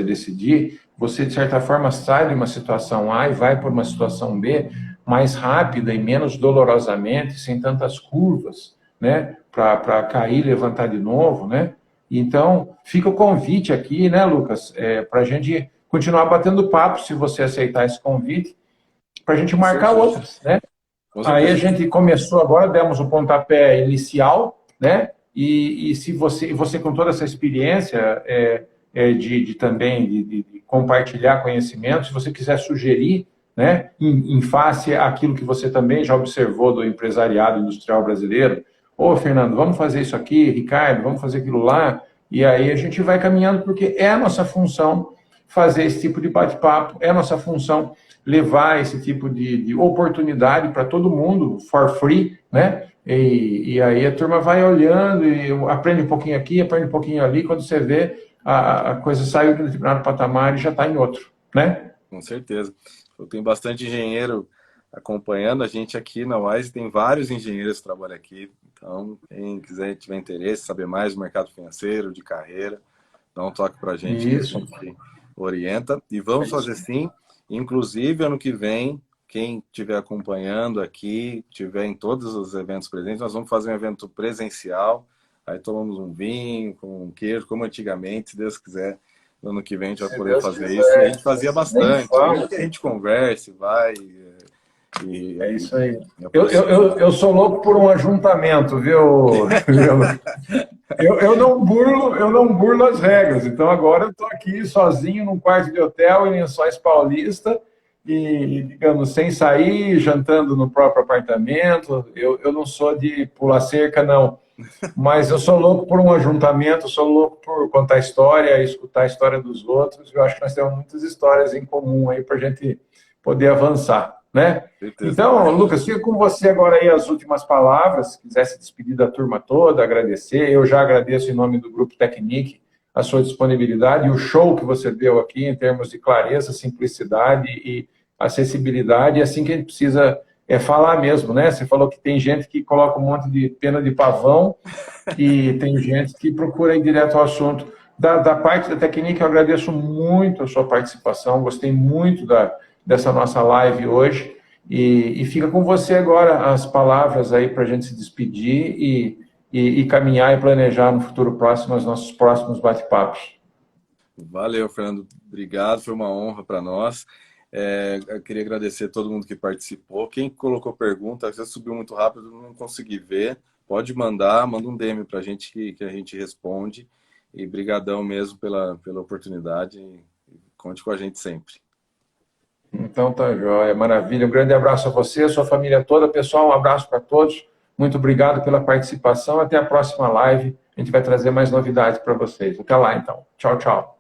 decidir, você, de certa forma, sai de uma situação A e vai para uma situação B mais rápida e menos dolorosamente, sem tantas curvas, né, para cair e levantar de novo, né? Então, fica o convite aqui, né, Lucas, para a gente continuar batendo papo, se você aceitar esse convite, para a gente marcar outros, né? Aí a gente começou agora, demos o pontapé inicial, né? E se você com toda essa experiência também de compartilhar conhecimento, se você quiser sugerir, né, em face àquilo que você também já observou do empresariado industrial brasileiro, Fernando, vamos fazer isso aqui, Ricardo, vamos fazer aquilo lá, e aí a gente vai caminhando, porque é a nossa função fazer esse tipo de bate-papo, é a nossa função levar esse tipo de oportunidade para todo mundo, for free, né? E aí a turma vai olhando e aprende um pouquinho aqui, aprende um pouquinho ali, quando você vê, a coisa saiu de um determinado patamar e já está em outro, né? Com certeza. Eu tenho bastante engenheiro acompanhando a gente aqui na Wise, tem vários engenheiros que trabalham aqui, então quem quiser, tiver interesse, saber mais do mercado financeiro, de carreira, dá um toque para a gente, Isso. que a gente orienta. E vamos fazer sim, inclusive ano que vem, quem estiver acompanhando aqui, estiver em todos os eventos presentes, nós vamos fazer um evento presencial, aí tomamos um vinho, com um queijo, como antigamente, se Deus quiser. No ano que vem a gente vai poder fazer isso. E a gente fazia bastante. Mesmo que a gente converse, vai. É isso aí. Eu sou louco por um ajuntamento, viu? Eu não burlo as regras. Então agora eu estou aqui sozinho num quarto de hotel em Lençóis Paulista e, digamos, sem sair, jantando no próprio apartamento. Eu não sou de pular cerca, não. Mas eu sou louco por um ajuntamento, sou louco por contar história, escutar a história dos outros. Eu acho que nós temos muitas histórias em comum aí para a gente poder avançar, né? Então, Lucas, fica com você agora aí as últimas palavras. Se quiser se despedir da turma toda, agradecer. Eu já agradeço em nome do Grupo Technic a sua disponibilidade e o show que você deu aqui em termos de clareza, simplicidade e acessibilidade. É assim que a gente precisa falar mesmo, né? Você falou que tem gente que coloca um monte de pena de pavão e tem gente que procura ir direto ao assunto. Da parte da Technic, eu agradeço muito a sua participação, gostei muito dessa nossa live hoje e fica com você agora as palavras aí para a gente se despedir e caminhar e planejar no futuro próximo os nossos próximos bate-papos. Valeu, Fernando. Obrigado, foi uma honra para nós. Eu queria agradecer a todo mundo que participou. Quem colocou pergunta, você subiu muito rápido, não consegui ver. Pode manda um DM para a gente que a gente responde. E brigadão mesmo pela oportunidade. E conte com a gente sempre. Então tá jóia, maravilha. Um grande abraço a você, a sua família toda. Pessoal, um abraço para todos. Muito obrigado pela participação. Até a próxima live. A gente vai trazer mais novidades para vocês. Até lá, então. Tchau, tchau.